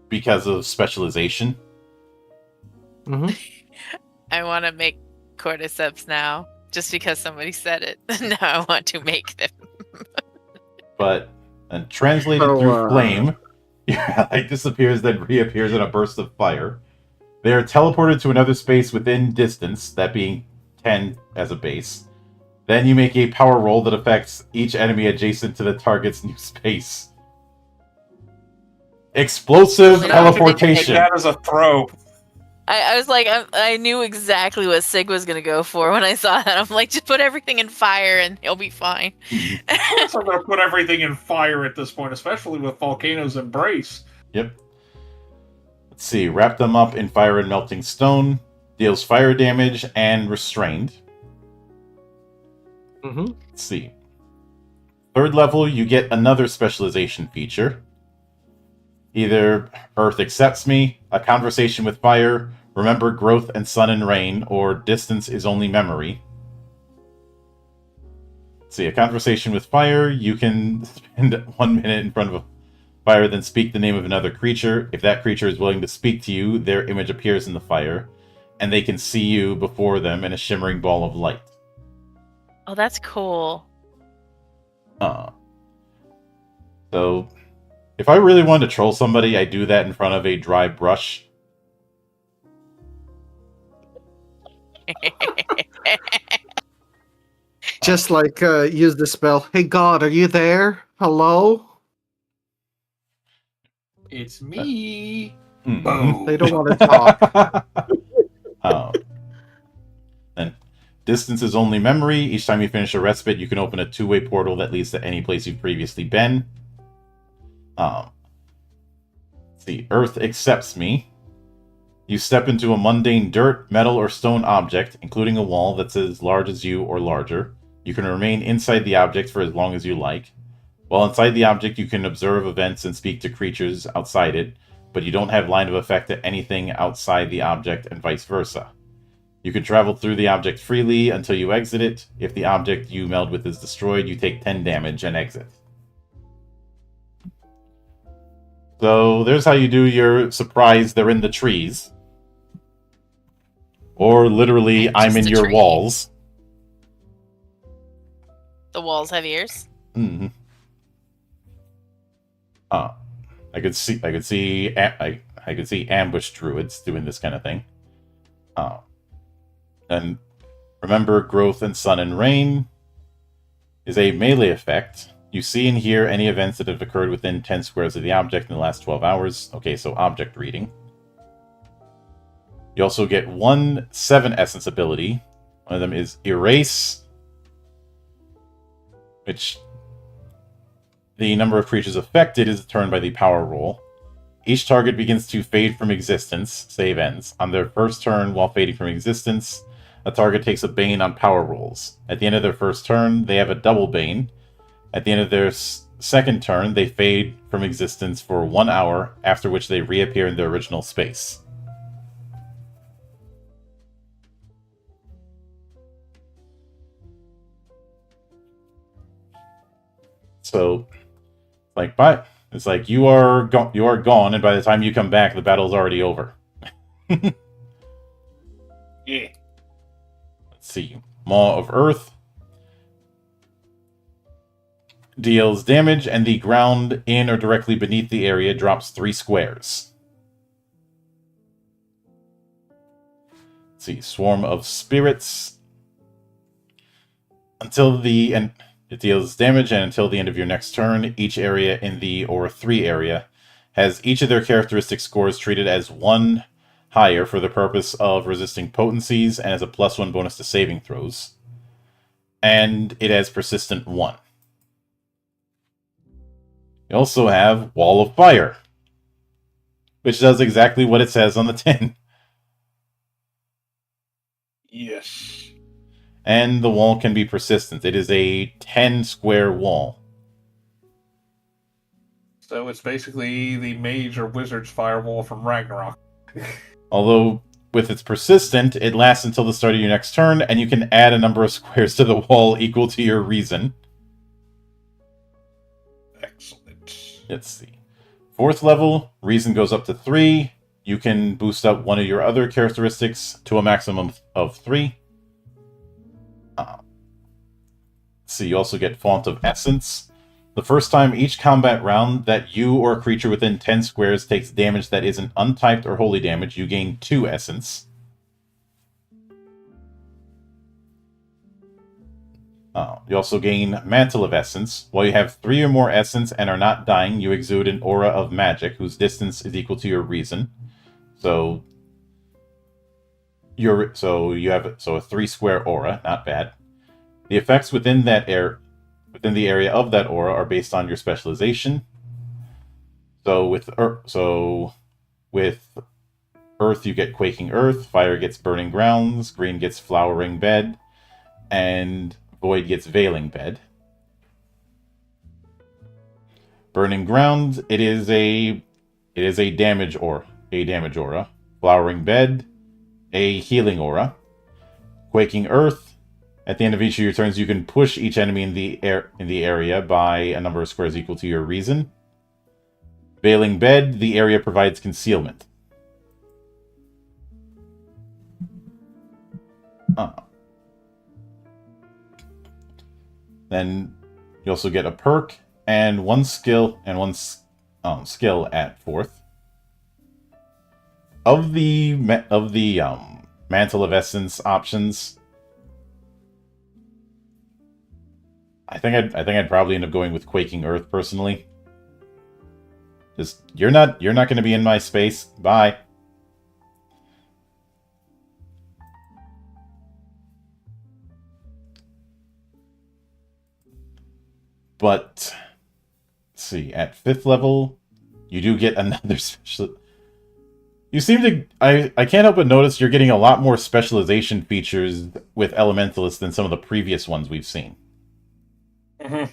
because of specialization. Mm-hmm. I want to make cordyceps now, just because somebody said it. Now I want to make them. But and translated through flame, your light disappears, then reappears in a burst of fire. They are teleported to another space within distance, that being 10 as a base. Then you make a power roll that affects each enemy adjacent to the target's new space. Explosive teleportation. That is a throw. I was like, I knew exactly what Sig was going to go for when I saw that. I'm like, just put everything in fire and he'll be fine. I'm going to put everything in fire at this point, especially with Volcano's Embrace. Yep. Let's see. Wrap them up in fire and melting stone. Deals fire damage and restrained. Mm-hmm. Let's see. 3rd level, you get another specialization feature. Either Earth Accepts Me, A Conversation with Fire, Remember Growth and Sun and Rain, or Distance is Only Memory. Let's see, A Conversation with Fire, you can spend 1 minute in front of a fire, then speak the name of another creature. If that creature is willing to speak to you, their image appears in the fire, and they can see you before them in a shimmering ball of light. Oh, that's cool. So, if I really wanted to troll somebody, I do that in front of a dry brush. Just like use the spell. Hey God, are you there? Hello? It's me. Mm-hmm. They don't want to talk. Then distance is only memory. Each time you finish a respite, you can open a 2-way portal that leads to any place you've previously been. Let's see. Earth Accepts Me. You step into a mundane dirt, metal, or stone object, including a wall that's as large as you or larger. You can remain inside the object for as long as you like. While inside the object, you can observe events and speak to creatures outside it, but you don't have line of effect to anything outside the object and vice versa. You can travel through the object freely until you exit it. If the object you meld with is destroyed, you take 10 damage and exit. So there's how you do your surprise they're in the trees. Or literally, I'm in your walls. The walls have ears? Mm-hmm. I could see ambush druids doing this kind of thing. And remember, growth and sun and rain is a melee effect. You see and hear any events that have occurred within 10 squares of the object in the last 12 hours. Okay, so object reading. You also get 1 7 essence ability. One of them is Erase, which the number of creatures affected is determined by the power roll. Each target begins to fade from existence, save ends. On their first turn, while fading from existence, a target takes a Bane on power rolls. At the end of their first turn, they have a double Bane. At the end of their second turn, they fade from existence for 1 hour, after which they reappear in their original space. So, it's like you are gone, and by the time you come back, the battle's already over. Yeah. Let's see. Maw of Earth deals damage, and the ground in or directly beneath the area drops 3 squares. Let's see. Swarm of Spirits. Until the end, it deals damage, and until the end of your next turn, each area in the Aura 3 area has each of their characteristic scores treated as 1 higher for the purpose of resisting potencies and as a +1 bonus to saving throws. And it has Persistent 1. You also have Wall of Fire, which does exactly what it says on the tin. Yes. And the wall can be persistent. It is a 10 square wall. So it's basically the mage or wizard's firewall from Ragnarok. Although, with its persistent, it lasts until the start of your next turn, and you can add a number of squares to the wall equal to your reason. Excellent. Let's see. 4th level, reason goes up to 3. You can boost up one of your other characteristics to a maximum of 3. Let's see, you also get Font of Essence. The first time each combat round that you or a creature within 10 squares takes damage that isn't untyped or holy damage, you gain 2 Essence. You also gain Mantle of Essence. While you have 3 or more Essence and are not dying, you exude an aura of magic whose distance is equal to your reason. So you have a 3 square aura, not bad. The effects within the area of that aura are based on your specialization. So with Earth you get Quaking Earth, Fire gets Burning Grounds, Green gets Flowering Bed, and Void gets Veiling Bed. Burning Ground, it is a damage aura. Flowering Bed, a healing aura. Quaking Earth, at the end of each of your turns, you can push each enemy in the area by a number of squares equal to your reason. Veiling Bed, the area provides concealment. Then you also get a perk and one skill at 4th. Of the Mantle of Essence options, I think I'd probably end up going with Quaking Earth personally. Just you're not going to be in my space. Bye. But let's see, at 5th level, you do get another special. You seem to... I can't help but notice you're getting a lot more specialization features with Elementalist than some of the previous ones we've seen. Mm-hmm.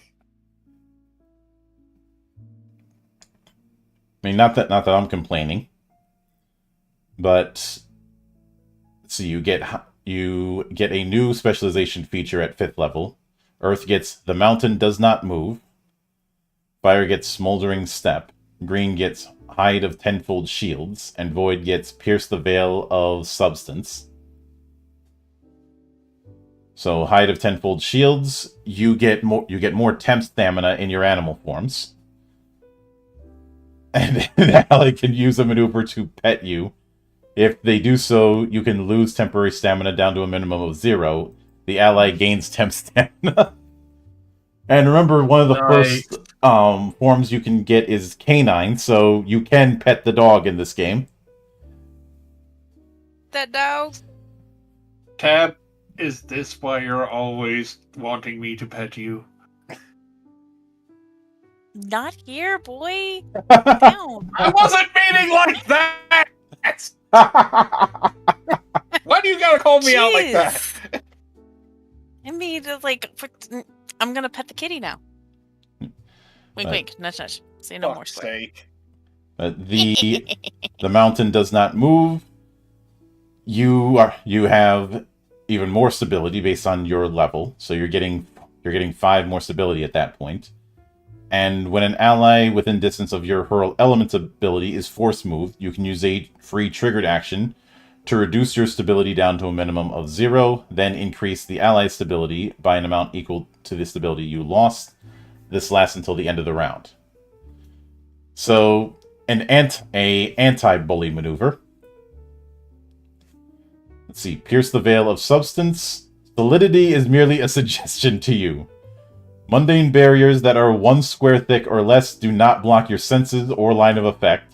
I mean, not that I'm complaining, but let's see, you get a new specialization feature at 5th level. Earth gets The Mountain Does Not Move. Fire gets Smoldering Step. Green gets Hide of Tenfold Shields, and Void gets Pierce the Veil of Substance. So, Hide of Tenfold Shields, you get more temp stamina in your animal forms. And an ally can use a maneuver to pet you. If they do so, you can lose temporary stamina down to a minimum of 0. The ally gains temp stamina. And remember, one of the first forms you can get is canine, so you can pet the dog in this game. That dog. Tab, is this why you're always wanting me to pet you? Not here, boy. Down. I wasn't meaning like that! Why do you gotta call me out like that? Jeez. I mean, I'm gonna pet the kitty now. Wink, wink, nudge, nudge. Say no more Fuck's swear. sake. The mountain does not move. You have even more stability based on your level, so you're getting 5 more stability at that point. And when an ally within distance of your hurl elements ability is force moved, you can use a free triggered action to reduce your stability down to a minimum of 0, then increase the ally's stability by an amount equal to the stability you lost. This lasts until the end of the round. So, an anti-bully maneuver. Let's see. Pierce the veil of substance. Solidity is merely a suggestion to you. Mundane barriers that are 1 square thick or less do not block your senses or line of effect.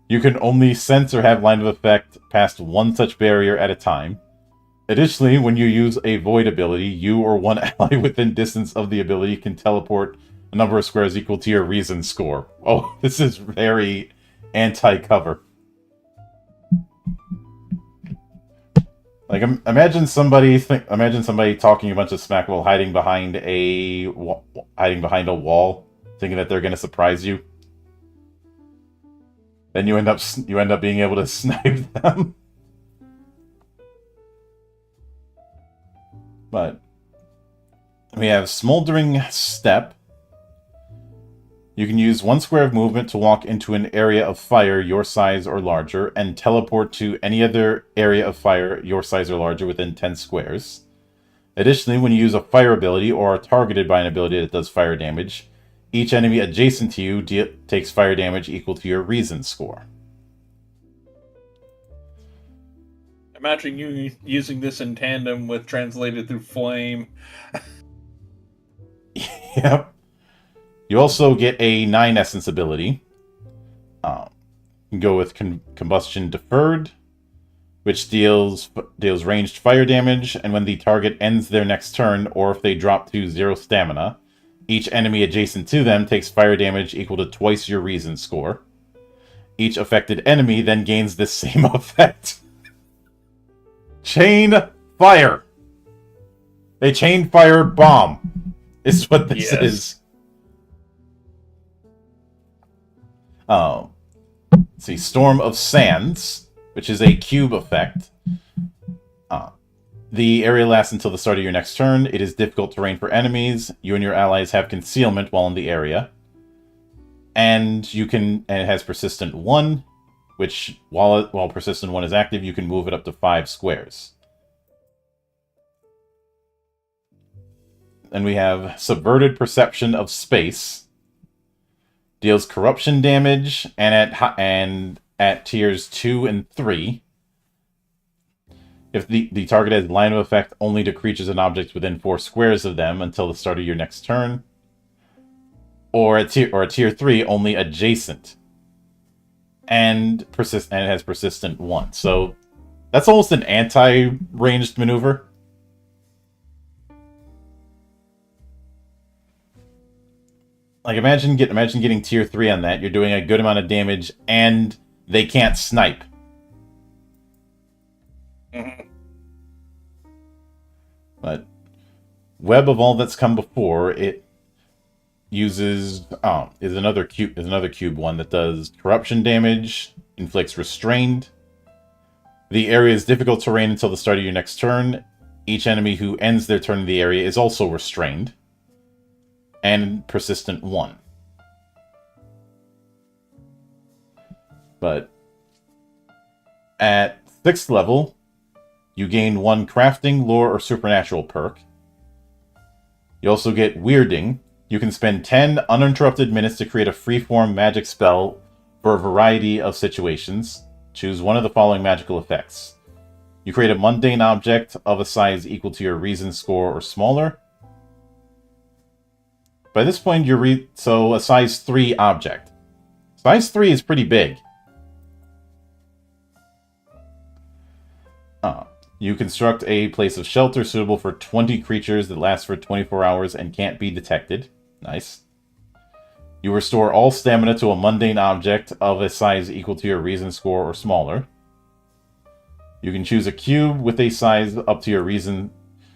You can only sense or have line of effect past 1 such barrier at a time. Additionally, when you use a void ability, you or one ally within distance of the ability can teleport a number of squares equal to your reason score. Oh, this is very anti-cover. Like, imagine somebody talking a bunch of smack while hiding behind a wall, thinking that they're going to surprise you. Then you end up being able to snipe them. But we have Smoldering Step. You can use 1 square of movement to walk into an area of fire your size or larger, and teleport to any other area of fire your size or larger within 10 squares. Additionally, when you use a fire ability or are targeted by an ability that does fire damage, each enemy adjacent to you takes fire damage equal to your reason score. Imagine you using this in tandem with Translated Through Flame. Yep. You also get a 9 essence ability. You can go with Combustion Deferred, which deals ranged fire damage, and when the target ends their next turn, or if they drop to 0 stamina, each enemy adjacent to them takes fire damage equal to twice your reason score. Each affected enemy then gains this same effect. Chain Fire! A chain fire bomb is what this is. Let's see, Storm of Sands, which is a cube effect. The area lasts until the start of your next turn. It is difficult terrain for enemies. You and your allies have concealment while in the area. And it has Persistent 1, which, while Persistent 1 is active, you can move it up to 5 squares. Then we have Subverted Perception of Space. Deals corruption damage, and at tiers 2 and 3. If the target has line of effect only to creatures and objects within 4 squares of them until the start of your next turn. Or at tier 3, only adjacent. And it has Persistent 1. So that's almost an anti-ranged maneuver. Like, imagine getting tier 3 on that. You're doing a good amount of damage, and they can't snipe. But Web of All That's Come Before, it uses is another cube one that does corruption damage, inflicts restrained. The area is difficult terrain until the start of your next turn. Each enemy who ends their turn in the area is also restrained. And Persistent 1. But at 6th level, you gain 1 crafting, lore, or supernatural perk. You also get Weirding. You can spend 10 uninterrupted minutes to create a freeform magic spell for a variety of situations. Choose one of the following magical effects. You create a mundane object of a size equal to your reason score or smaller. By this point, so a size 3 object. Size 3 is pretty big. You construct a place of shelter suitable for 20 creatures that lasts for 24 hours and can't be detected. Nice. You restore all stamina to a mundane object of a size equal to your reason score or smaller. You can choose a cube with a size up to your reason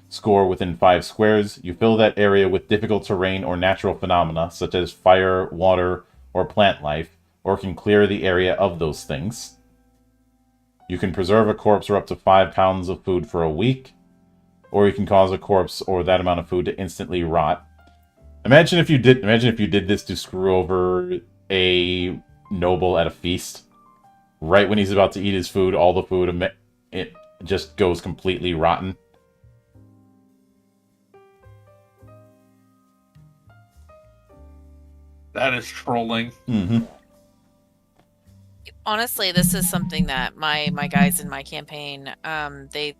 score within 5 squares. You fill that area with difficult terrain or natural phenomena, such as fire, water, or plant life, or can clear the area of those things. You can preserve a corpse or up to 5 pounds of food for a week, or you can cause a corpse or that amount of food to instantly rot. Imagine if you did this to screw over a noble at a feast. Right when he's about to eat his food, all the food, it just goes completely rotten. That is trolling. Mm-hmm. Honestly, this is something that my guys in my campaign, they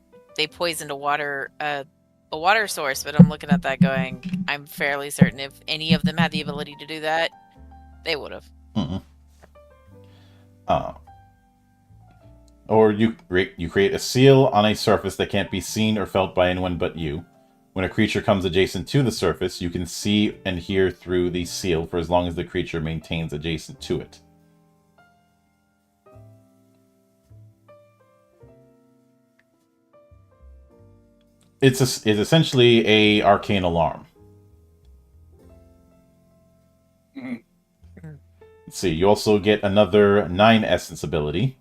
poisoned a water source, but I'm looking at that going, I'm fairly certain if any of them had the ability to do that, they would have. Mm-hmm. Or you create a seal on a surface that can't be seen or felt by anyone but you. When a creature comes adjacent to the surface, you can see and hear through the seal for as long as the creature maintains adjacent to it. It's essentially a arcane alarm. Mm-hmm. Let's see, you also get another 9 essence ability.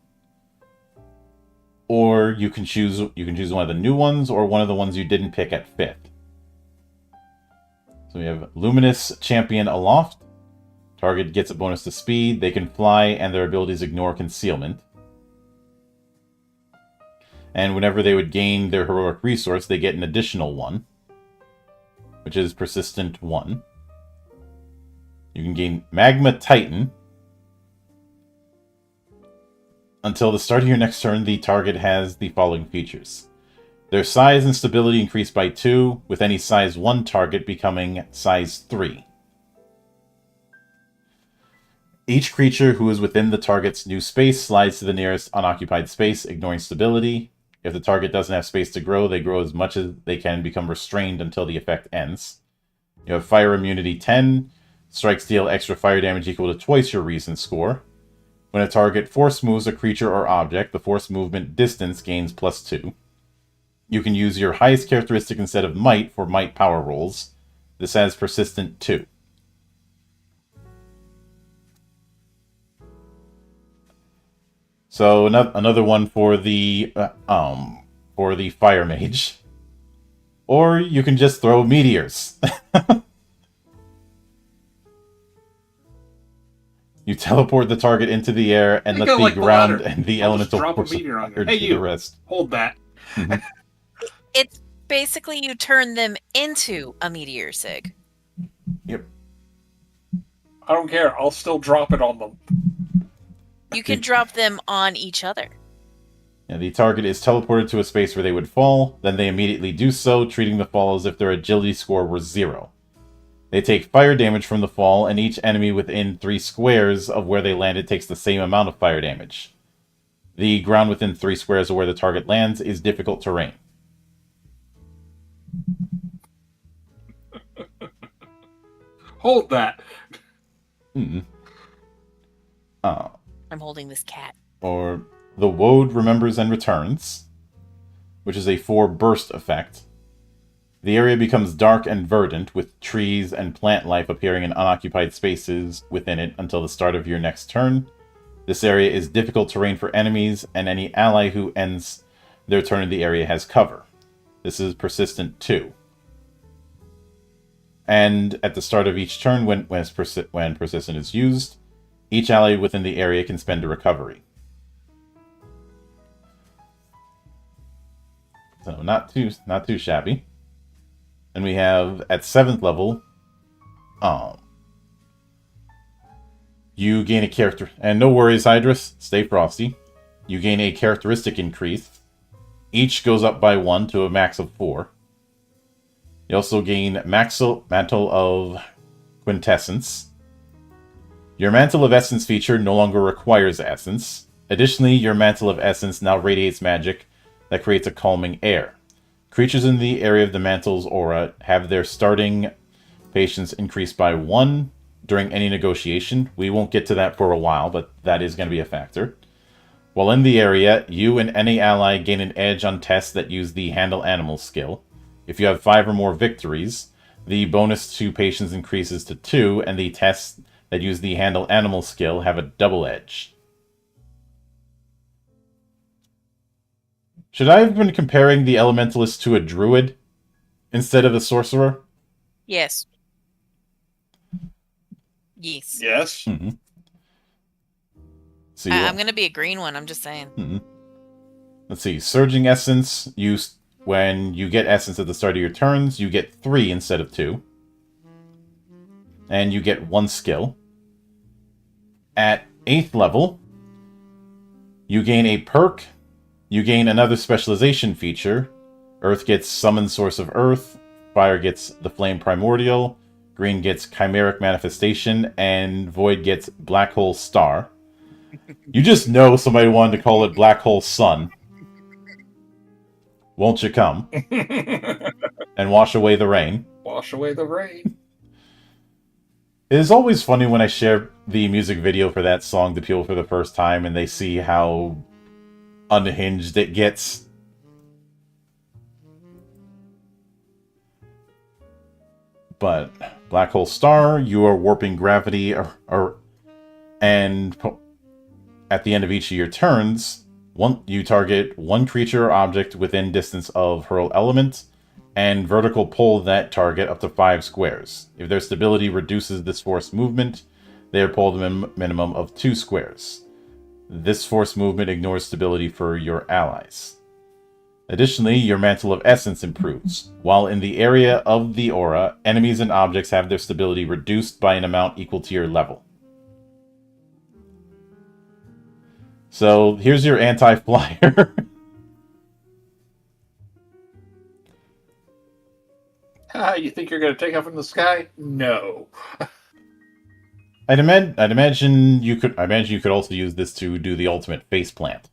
Or you can choose one of the new ones or one of the ones you didn't pick at 5th. So we have Luminous Champion Aloft. Target gets a bonus to speed, they can fly, and their abilities ignore concealment. And whenever they would gain their heroic resource, they get an additional one, which is Persistent 1. You can gain Magma Titan. Until the start of your next turn, the target has the following features. Their size and stability increase by 2, with any size 1 target becoming size 3. Each creature who is within the target's new space slides to the nearest unoccupied space, ignoring stability. If the target doesn't have space to grow, they grow as much as they can, become restrained until the effect ends. You have Fire Immunity 10. Strikes deal extra fire damage equal to twice your reason score. When a target force moves a creature or object, the force movement distance gains +2. You can use your highest characteristic instead of might for might power rolls. This has Persistent 2. So another one for the fire mage. Or you can just throw meteors. You teleport the target into the air and let the ground and the elemental force drop a meteor on you. to Hey, you the rest. Hold that. It's basically you turn them into a meteor, Sig. Yep. I don't care. I'll still drop it on them. You can drop them on each other. Yeah, the target is teleported to a space where they would fall, then they immediately do so, treating the fall as if their agility score were 0. They take fire damage from the fall, and each enemy within 3 squares of where they landed takes the same amount of fire damage. The ground within 3 squares of where the target lands is difficult terrain. Hold that. Mm-hmm. I'm holding this cat. Or the Woad Remembers and Returns, which is a 4 burst effect. The area becomes dark and verdant, with trees and plant life appearing in unoccupied spaces within it until the start of your next turn. This area is difficult terrain for enemies, and any ally who ends their turn in the area has cover. This is Persistent 2. And at the start of each turn, when Persistent is used, each ally within the area can spend a recovery. So not too shabby. And we have, at 7th level, you gain a character... And no worries, Hydrus, stay frosty. You gain a characteristic increase. Each goes up by 1 to a max of 4. You also gain Mantle of Quintessence. Your Mantle of Essence feature no longer requires Essence. Additionally, your Mantle of Essence now radiates magic that creates a calming air. Creatures in the area of the Mantle's aura have their starting patience increased by 1 during any negotiation. We won't get to that for a while, but that is going to be a factor. While in the area, you and any ally gain an edge on tests that use the Handle Animals skill. If you have 5 or more victories, the bonus to patience increases to 2, and the tests that use the Handle Animals skill have a double edge. Should I have been comparing the Elementalist to a druid instead of a sorcerer? Yes. Yes. Yes. Mm-hmm. So I'm going to be a green one, I'm just saying. Mm-hmm. Let's see. Surging Essence, when you get Essence at the start of your turns, you get 3 instead of 2. And you get 1 skill. At 8th level, you gain a perk. You gain another specialization feature. Earth gets Summon Source of Earth. Fire gets the Flame Primordial. Green gets Chimeric Manifestation. And Void gets Black Hole Star. You just know somebody wanted to call it Black Hole Sun. Won't you come? And wash away the rain. Wash away the rain. It is always funny when I share the music video for that song to people for the first time and they see how unhinged it gets. But Black Hole Star, you are warping gravity, and at the end of each of your turns, you target one creature or object within distance of Hurl Element, and vertical pull that target up to 5 squares. If their stability reduces this force movement, they are pulled a minimum of 2 squares. This force movement ignores stability for your allies. Additionally, your Mantle of Essence improves. While in the area of the aura, enemies and objects have their stability reduced by an amount equal to your level. So, here's your anti-flyer. You think you're going to take off in the sky? No. I'd imagine you could also use this to do the ultimate face plant.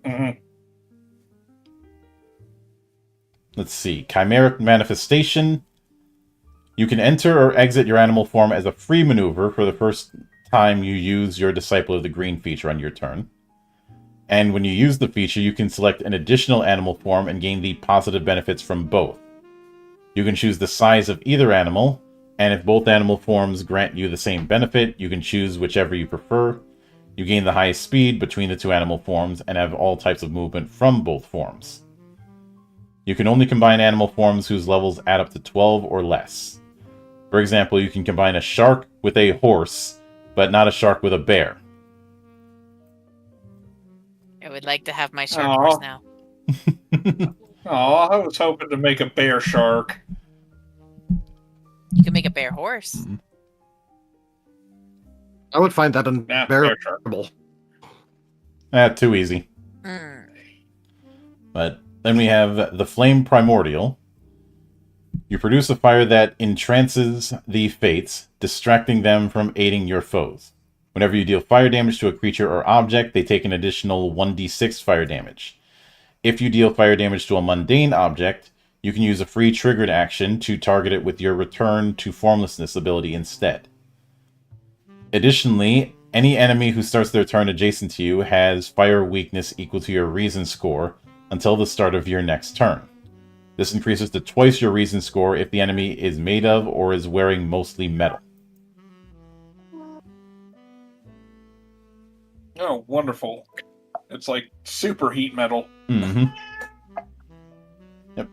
Mm-hmm. Let's see. Chimeric Manifestation. You can enter or exit your animal form as a free maneuver for the first time you use your Disciple of the Green feature on your turn. And when you use the feature, you can select an additional animal form and gain the positive benefits from both. You can choose the size of either animal, and if both animal forms grant you the same benefit, you can choose whichever you prefer. You gain the highest speed between the 2 animal forms and have all types of movement from both forms. You can only combine animal forms whose levels add up to 12 or less. For example, you can combine a shark with a horse, but not a shark with a bear. I would like to have my shark horse now. I was hoping to make a bear shark. You can make a bear horse. Mm-hmm. I would find that Bear shark. unbearable. Too easy. Mm. But then we have the Flame Primordial. You produce a fire that entrances the Fates, distracting them from aiding your foes. Whenever you deal fire damage to a creature or object, they take an additional 1d6 fire damage. If you deal fire damage to a mundane object, you can use a free triggered action to target it with your Return to Formlessness ability instead. Additionally, any enemy who starts their turn adjacent to you has fire weakness equal to your Reason score until the start of your next turn. This increases to twice your Reason score if the enemy is made of or is wearing mostly metal. Oh, wonderful. It's like super heat metal. Mm-hmm. Yep.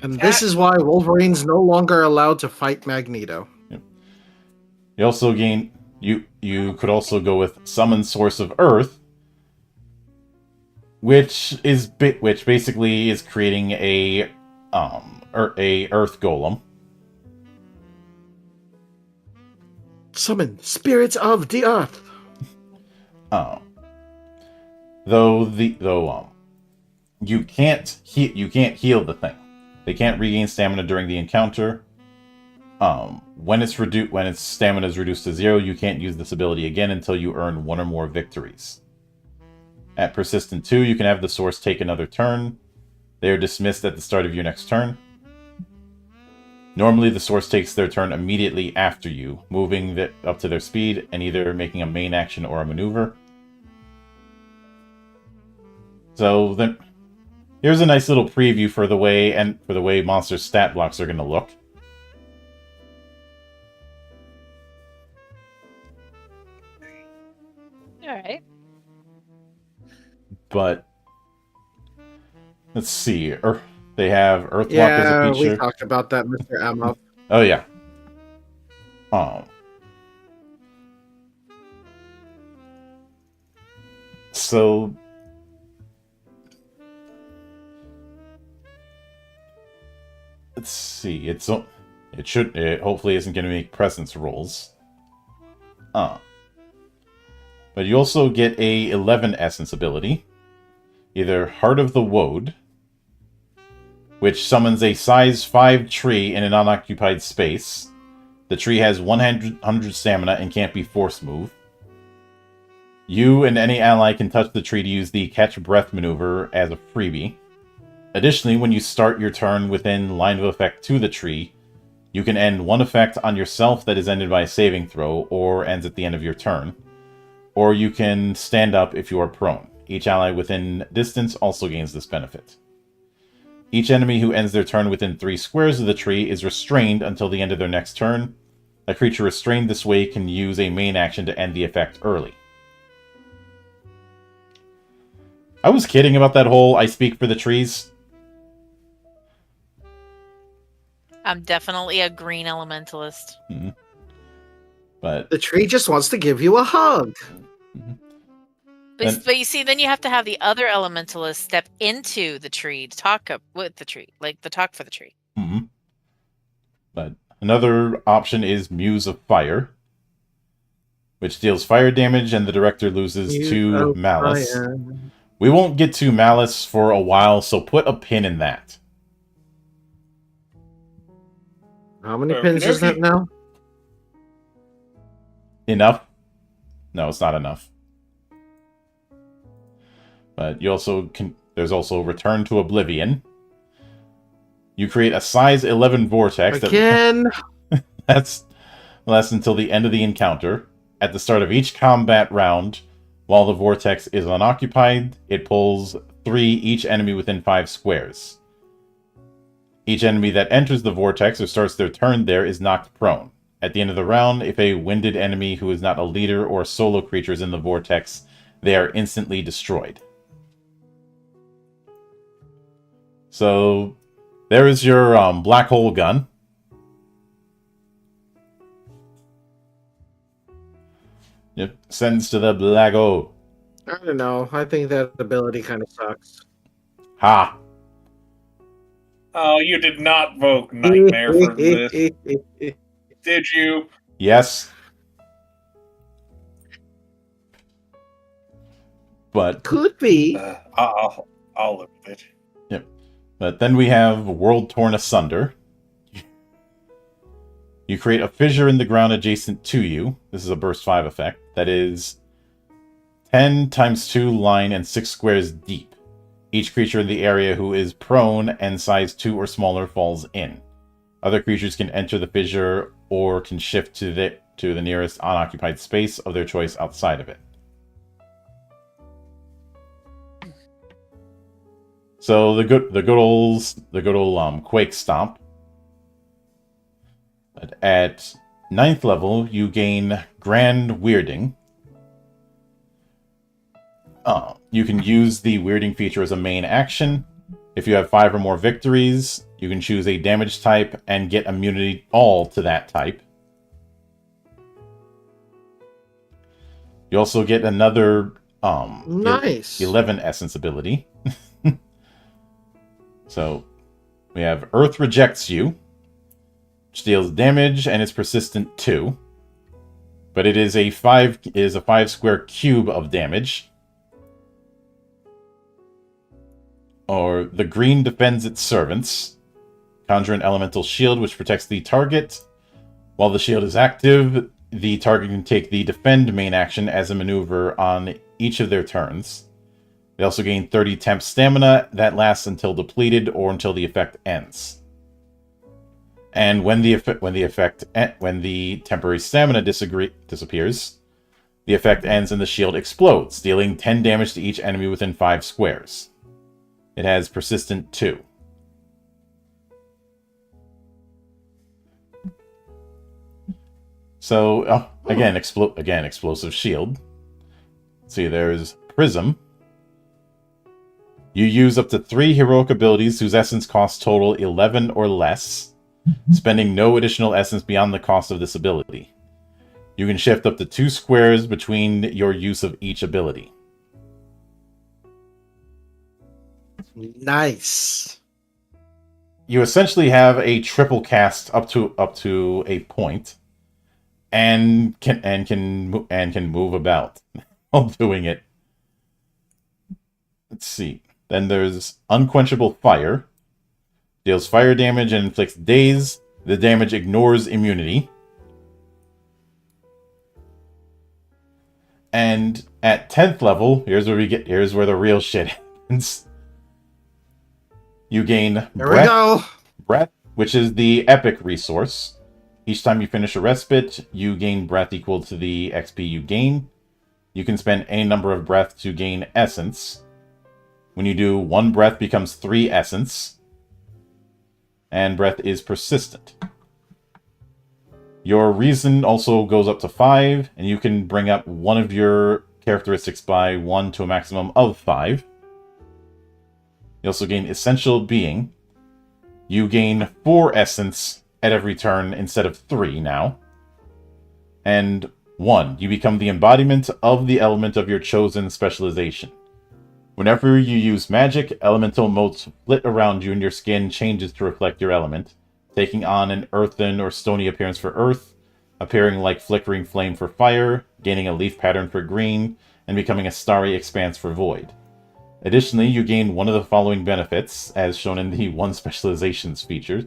And this is why Wolverine's no longer allowed to fight Magneto. Yep. You also gain... You could also go with Summon Source of Earth, which basically is creating a Earth Golem. Summon spirits of the earth. You can't heal the thing. They can't regain stamina during the encounter. When its stamina is reduced to 0, you can't use this ability again until you earn 1 or more victories. At Persistent 2, you can have the source take another turn. They are dismissed at the start of your next turn. Normally, the source takes their turn immediately after you, moving up to their speed and either making a main action or a maneuver. So then, here's a nice little preview for the way monster stat blocks are going to look. All right. But let's see. They have Earthwalk Yeah, as a feature. we talked about that, Mr. Emma. Oh yeah. So let's see. It hopefully isn't going to make presence rolls. But you also get a 11 essence ability, either Heart of the Woad, which summons a size 5 tree in an unoccupied space. The tree has 100 stamina and can't be force moved. You and any ally can touch the tree to use the Catch Breath maneuver as a freebie. Additionally, when you start your turn within line of effect to the tree, you can end one effect on yourself that is ended by a saving throw or ends at the end of your turn. Or you can stand up if you are prone. Each ally within distance also gains this benefit. Each enemy who ends their turn within 3 squares of the tree is restrained until the end of their next turn. A creature restrained this way can use a main action to end the effect early. I was kidding about that whole I speak for the trees. I'm definitely a green elementalist. Mm-hmm. But the tree just wants to give you a hug. Mm-hmm. But you see, then you have to have the other elementalist step into the tree to talk up with the tree, like the talk for the tree. Mm-hmm. But another option is Muse of Fire, which deals fire damage, and the director loses 2 Malice. Fire. We won't get to Malice for a while, so put a pin in that. How many pins is that now? Enough? No, it's not enough. But you also there's also Return to Oblivion. You create a size 11 vortex again. That's lasts until the end of the encounter. At the start of each combat round, while the vortex is unoccupied, it pulls 3 each enemy within 5 squares. Each enemy that enters the vortex or starts their turn there is knocked prone. At the end of the round, if a winded enemy who is not a leader or a solo creature is in the vortex, they are instantly destroyed. So, there is your black hole gun. Yep, sends to the black hole. I don't know. I think that ability kind of sucks. Ha! Oh, you did not vote Nightmare for this. Did you? Yes. But could be. I'll live with it. Yep. But then we have World Torn Asunder. You create a fissure in the ground adjacent to you. This is a burst 5 effect. That is 10 times 2 line and 6 squares deep. Each creature in the area who is prone and size 2 or smaller falls in. Other creatures can enter the fissure or can shift to the nearest unoccupied space of their choice outside of it. So the good old Quake Stomp. At 9th level, you gain Grand Weirding. You can use the Weirding feature as a main action. If you have 5 or more victories, you can choose a damage type and get immunity all to that type. You also get another nice 11 essence ability. So we have Earth Rejects You, which deals damage and is persistent 2. But it is a 5 square cube of damage. Or the Green Defends Its Servants. Conjure an elemental shield which protects the target. While the shield is active, the target can take the defend main action as a maneuver on each of their turns. They also gain 30 temp stamina that lasts until depleted or until the effect ends. And when the temporary stamina disappears, the effect ends and the shield explodes, dealing 10 damage to each enemy within 5 squares. It has persistent 2. So again, explosive shield. See, there's Prism. You use up to 3 heroic abilities whose essence costs total 11 or less, spending no additional essence beyond the cost of this ability. You can shift up to 2 squares between your use of each ability. Nice. You essentially have a triple cast up to a point, and can move about while doing it. Let's see. Then there's Unquenchable Fire. Deals fire damage and inflicts daze. The damage ignores immunity. And at 10th level, here's where the real shit happens. You gain breath, which is the epic resource. Each time you finish a respite, you gain breath equal to the XP you gain. You can spend any number of breath to gain essence. When you do, 1 breath becomes 3 essence. And breath is persistent. Your reason also goes up to 5, and you can bring up one of your characteristics by 1 to a maximum of 5. You also gain Essential Being. You gain 4 essence at every turn instead of 3 now. And 1, you become the embodiment of the element of your chosen specialization. Whenever you use magic, elemental motes flit around you and your skin changes to reflect your element, taking on an earthen or stony appearance for earth, appearing like flickering flame for fire, gaining a leaf pattern for green, and becoming a starry expanse for void. Additionally, you gain one of the following benefits, as shown in the 1 specializations feature.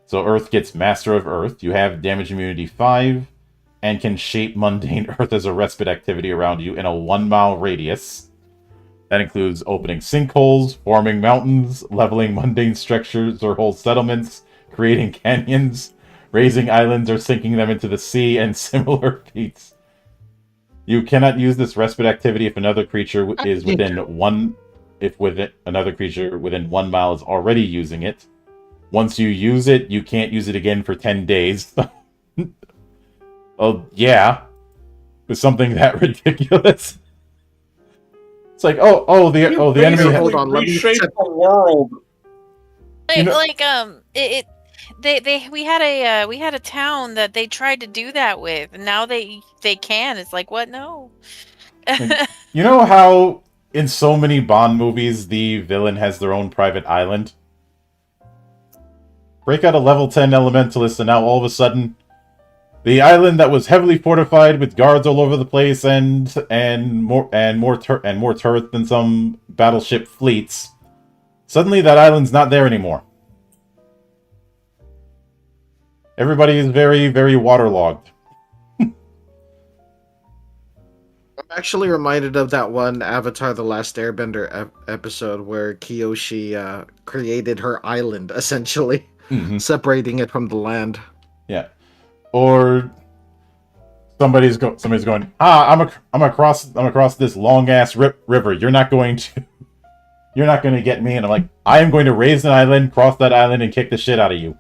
So Earth gets Master of Earth, you have damage immunity 5, and can shape mundane Earth as a respite activity around you in a 1-mile radius. That includes opening sinkholes, forming mountains, leveling mundane structures or whole settlements, creating canyons, raising islands or sinking them into the sea, and similar feats. You cannot use this respite activity if another creature is within 1 mile is already using it. Once you use it, you can't use it again for 10 days. Oh, yeah. With something that ridiculous. It's like, the enemy. Hold on, reshape the world. We had a town that they tried to do that with, and now they can. It's like, what? No. You know how in so many Bond movies the villain has their own private island? Break out a level 10 Elementalist, and now all of a sudden, the island that was heavily fortified with guards all over the place and more turrets than some battleship fleets. Suddenly, that island's not there anymore. Everybody is very, very waterlogged. I'm actually reminded of that one Avatar: The Last Airbender episode where Kyoshi created her island, essentially, separating it from the land. Yeah. Or somebody's going, I'm across this long ass river. You're not going to get me. And I'm like, I am going to raise an island, cross that island, and kick the shit out of you.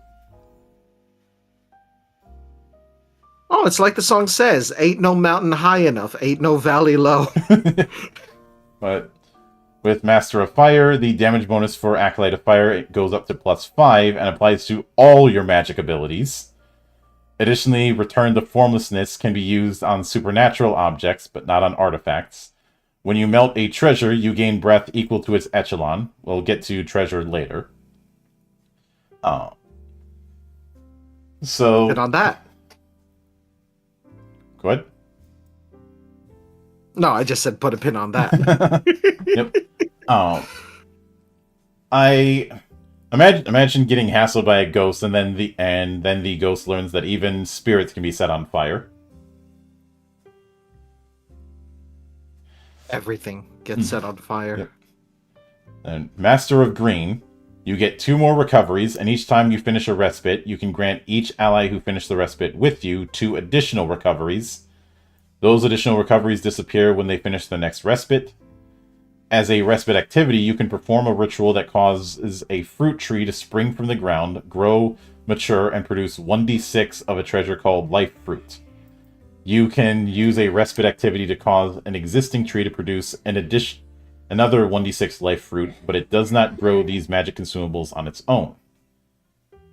Oh, it's like the song says, ain't no mountain high enough, ain't no valley low. But with Master of Fire, the damage bonus for Acolyte of Fire, it goes up to +5 and applies to all your magic abilities. Additionally, Return to Formlessness can be used on supernatural objects, but not on artifacts. When you melt a treasure, you gain breath equal to its echelon. We'll get to treasure later. So... Get on that. Go ahead. No, I just said put a pin on that. Yep. I imagine getting hassled by a ghost, and then the ghost learns that even spirits can be set on fire. Everything gets set on fire. Yep. And Master of Green, You get 2 more recoveries, and each time you finish a respite, you can grant each ally who finished the respite with you 2 additional recoveries. Those additional recoveries disappear when they finish the next respite. As a respite activity, you can perform a ritual that causes a fruit tree to spring from the ground, grow, mature, and produce 1d6 of a treasure called life fruit. You can use a respite activity to cause an existing tree to produce another 1d6 life fruit, but it does not grow these magic consumables on its own.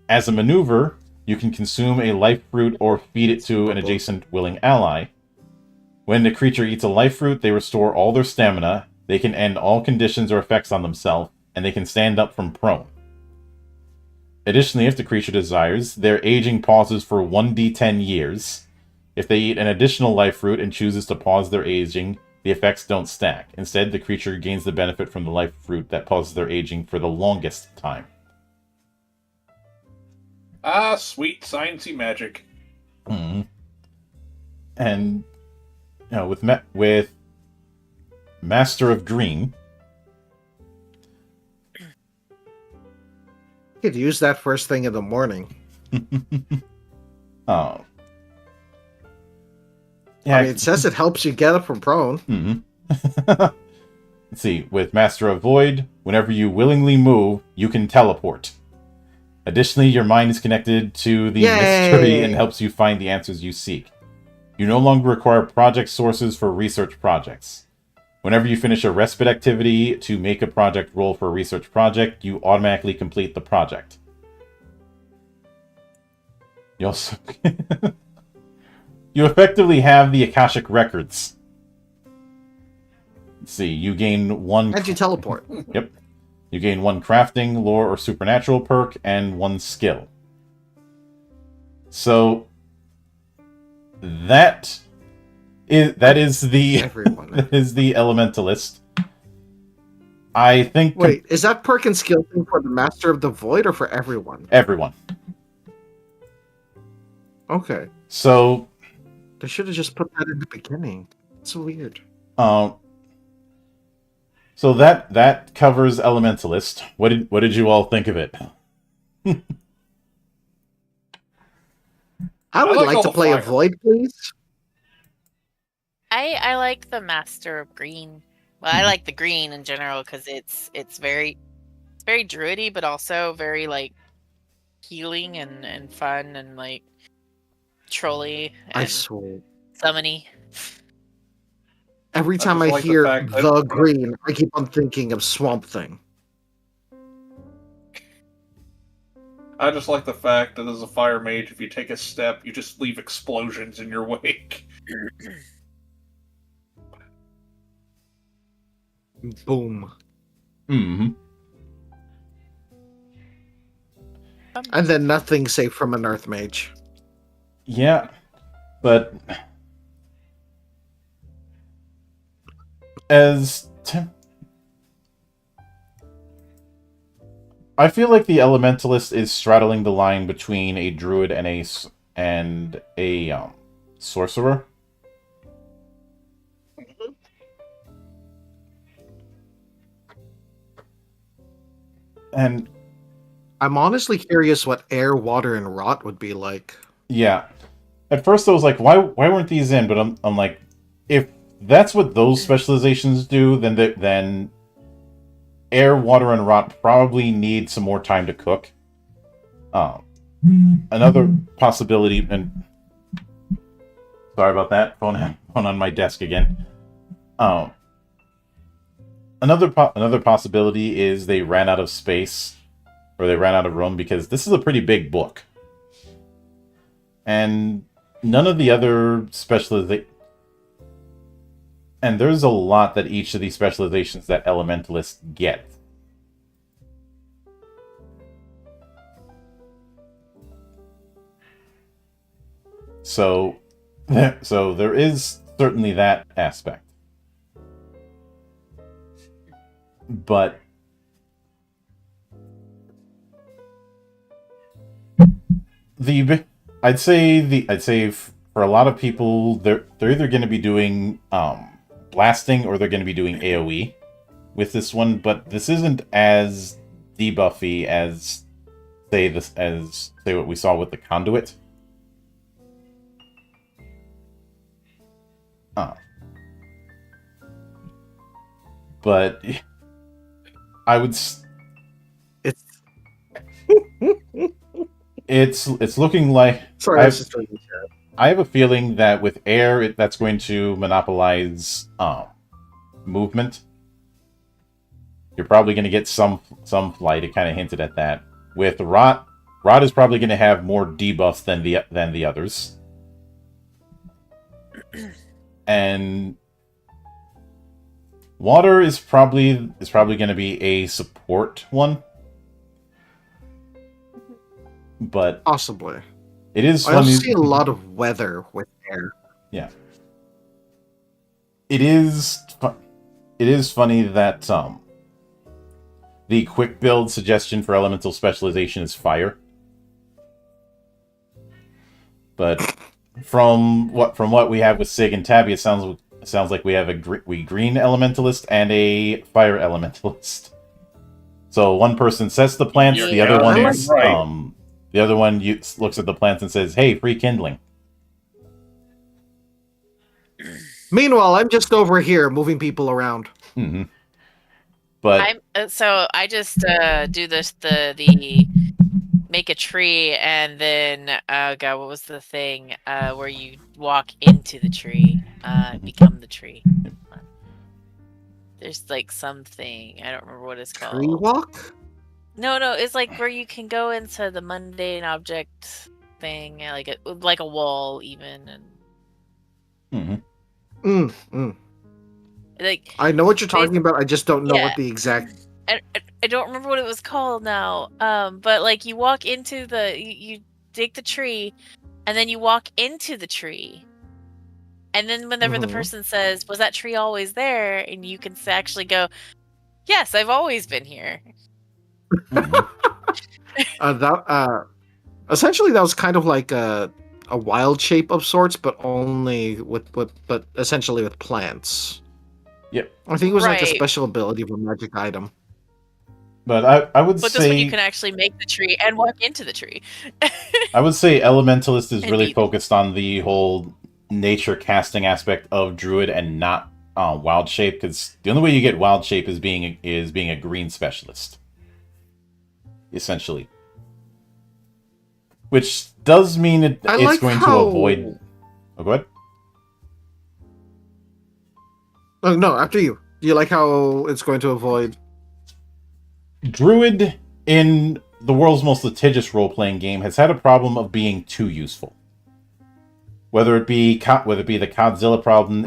As a maneuver, you can consume a life fruit or feed it to an adjacent willing ally. When the creature eats a life fruit, they restore all their stamina, they can end all conditions or effects on themselves, and they can stand up from prone. Additionally, if the creature desires, their aging pauses for 1d10 years. If they eat an additional life fruit and chooses to pause their aging, the effects don't stack. Instead, the creature gains the benefit from the life fruit that pauses their aging for the longest time. Ah, sweet sciencey magic. Mm-hmm. And with Master of Green, You could use that first thing in the morning. oh, I mean, it says it helps you get up from prone. Mm-hmm. Let's see. With Master of Void, whenever you willingly move, you can teleport. Additionally, your mind is connected to the mystery and helps you find the answers you seek. You no longer require project sources for research projects. Whenever you finish a respite activity to make a project roll for a research project, you automatically complete the project. You also... You effectively have the Akashic Records. Let's see, you gain 1... And you teleport. Yep. You gain 1 crafting, lore, or supernatural perk, and 1 skill. So... That is the... Everyone. That is the Elementalist. I think... Wait, is that perk and skill thing for the Master of the Void or for everyone? Everyone. Okay. So... They should have just put that in the beginning. It's so weird. So that covers Elementalist. What did you all think of it? I would like to play a Void, please. I like the Master of Green. Well, I like the green in general because it's very druidy, but also very like healing and fun and like trolly. And I swear. summony. Every time I hear the green, I keep on thinking of Swamp Thing. I just like the fact that as a fire mage, if you take a step, you just leave explosions in your wake. Boom. Mm-hmm. And then nothing safe from an Earth Mage. Yeah, but I feel like the Elementalist is straddling the line between a druid and a sorcerer. And I'm honestly curious what air, water, and rot would be like. Yeah. At first I was like, why weren't these in? But I'm like, if that's what those specializations do, then air, water, and rot probably need some more time to cook. Another possibility, and sorry about that, phone on my desk again. Another possibility is they ran out of space, or they ran out of room, because this is a pretty big book. And none of the other specializations... And there's a lot that each of these specializations that Elementalists get. So there is certainly that aspect. But I'd say for a lot of people, they're either going to be doing blasting or they're going to be doing AoE with this one, but this isn't as debuffy as say what we saw with the conduit. But I would. It's It's looking like. sorry. I was just reading chat. I have a feeling that with air, that's going to monopolize movement. You're probably going to get some flight. It kind of hinted at that. With rot is probably going to have more debuffs than the others, and water is probably going to be a support one. But Possibly. it is I funny. also see a lot of weather with air. Yeah. It is funny that the quick build suggestion for elemental specialization is fire. But from what we have with Sig and Tabby, it sounds like we have a green elementalist and a fire elementalist. So one person sets the plants, the other one right. The other one looks at the plants and says, "Hey, free kindling." Meanwhile, I'm just over here moving people around. Mm-hmm. But I just do the make a tree and then God, what was the thing where you walk into the tree, become the tree. There's like something, I don't remember what it's called. Tree walk? No, it's like where you can go into the mundane object thing, like a wall even, and like I know what you're talking about. I just don't know Yeah. what the exact. I don't remember what it was called now. But like you walk into you dig the tree, and then you walk into the tree, and then whenever the person says, "Was that tree always there?" and you can actually go, "Yes, I've always been here." Essentially that was kind of like a wild shape of sorts, but only but essentially with plants. Yep. I think it was like a Right. special ability of a magic item. But I would But say this one you can actually make the tree and walk into the tree. I would say Elementalist is And really be- focused on the whole nature casting aspect of Druid and not Wild Shape, because the only way you get Wild Shape is being a green specialist, essentially. Which does mean it's going to avoid. Oh, go ahead. Oh, no, after you. Do you like how it's going to avoid? Druid in the world's most litigious role-playing game has had a problem of being too useful. Whether it be the Godzilla problem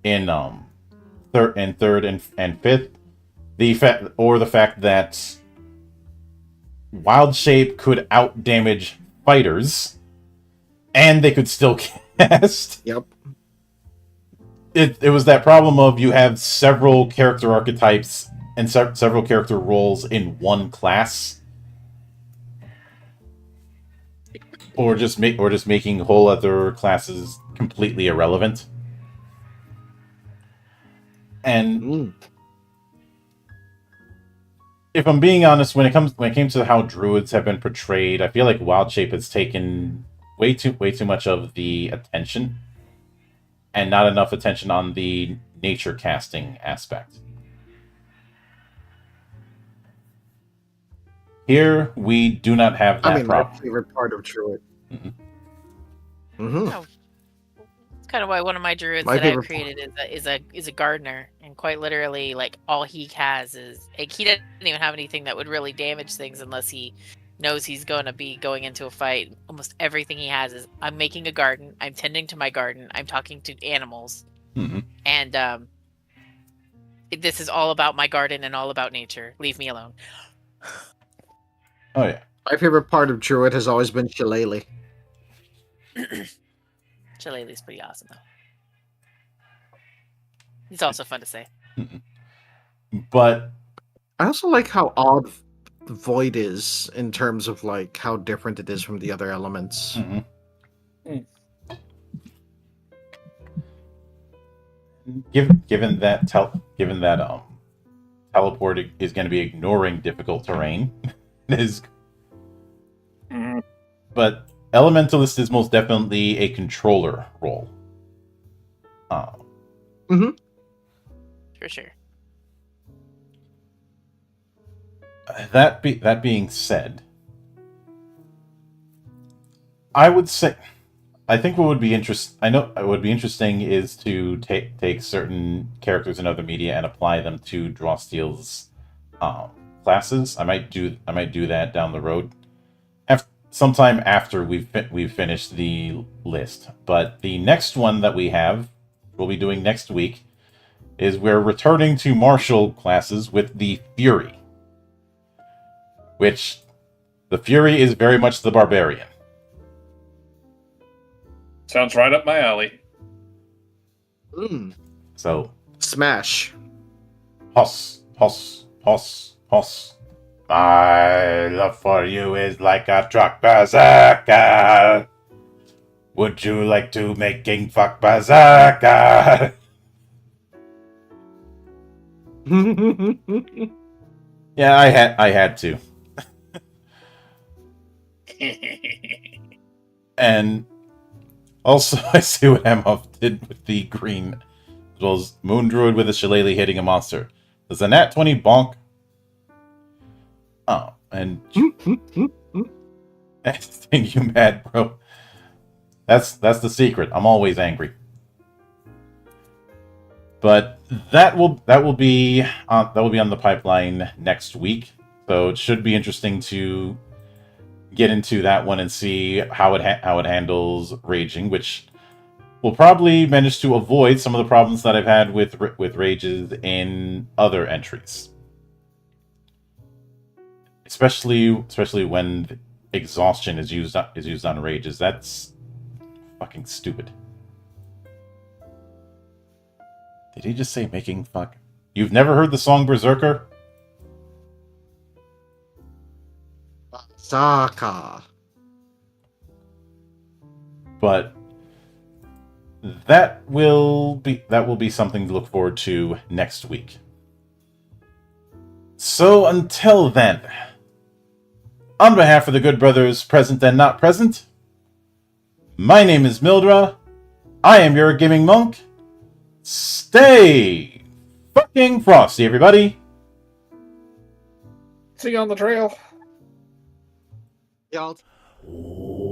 in third and fifth, the fact that Wild Shape could out damage fighters, and they could still cast. Yep. It was that problem of you have several character archetypes and several character roles in one class, or just making whole other classes completely irrelevant. And if I'm being honest, when it came to how druids have been portrayed, I feel like Wild Shape has taken way too much of the attention, and not enough attention on the nature casting aspect. Here, we do not have that problem. My favorite part of Druid. Oh. It's kind of why one of my druids that I've created is a gardener, and quite literally, like, all he has is like, he doesn't even have anything that would really damage things unless he knows he's going to be going into a fight. Almost everything he has is, I'm making a garden, I'm tending to my garden, I'm talking to animals, and this is all about my garden and all about nature. Leave me alone. Oh yeah. My favorite part of Druid has always been Shillelagh. Shillelagh's pretty awesome though. He's also fun to say. But I also like how odd the Void is in terms of like how different it is from the other elements. Given that teleporting is going to be ignoring difficult terrain. But Elementalist is most definitely a controller role. For sure. That being said, I would say, I think what would be interesting is to take certain characters in other media and apply them to Drawsteel's classes. I might do that down the road, sometime after we've finished the list. But the next one that we'll be doing next week, is we're returning to martial classes with the Fury. Which, the Fury is very much the barbarian. Sounds right up my alley. So, smash. Hoss. My love for you is like a truck berserker. Would you like to make King fuck berserker? Yeah, I had to. And also, I see what Amhoff did with the green. As well as Moon Druid with a Shillelagh hitting a monster. Does a nat 20 bonk? Oh, and anything you mad, bro. That's the secret. I'm always angry. But that will be on the pipeline next week. So it should be interesting to get into that one and see how it handles raging, which will probably manage to avoid some of the problems that I've had with rages in other entries. Especially when exhaustion is used on rages. That's fucking stupid. Did he just say making fuck? You've never heard the song Berserker? Saka. But that will be something to look forward to next week. So until then, on behalf of the good brothers present and not present, my name is Mildra. I am your gaming monk. Stay fucking frosty, everybody. See you on the trail. Y'all. Oh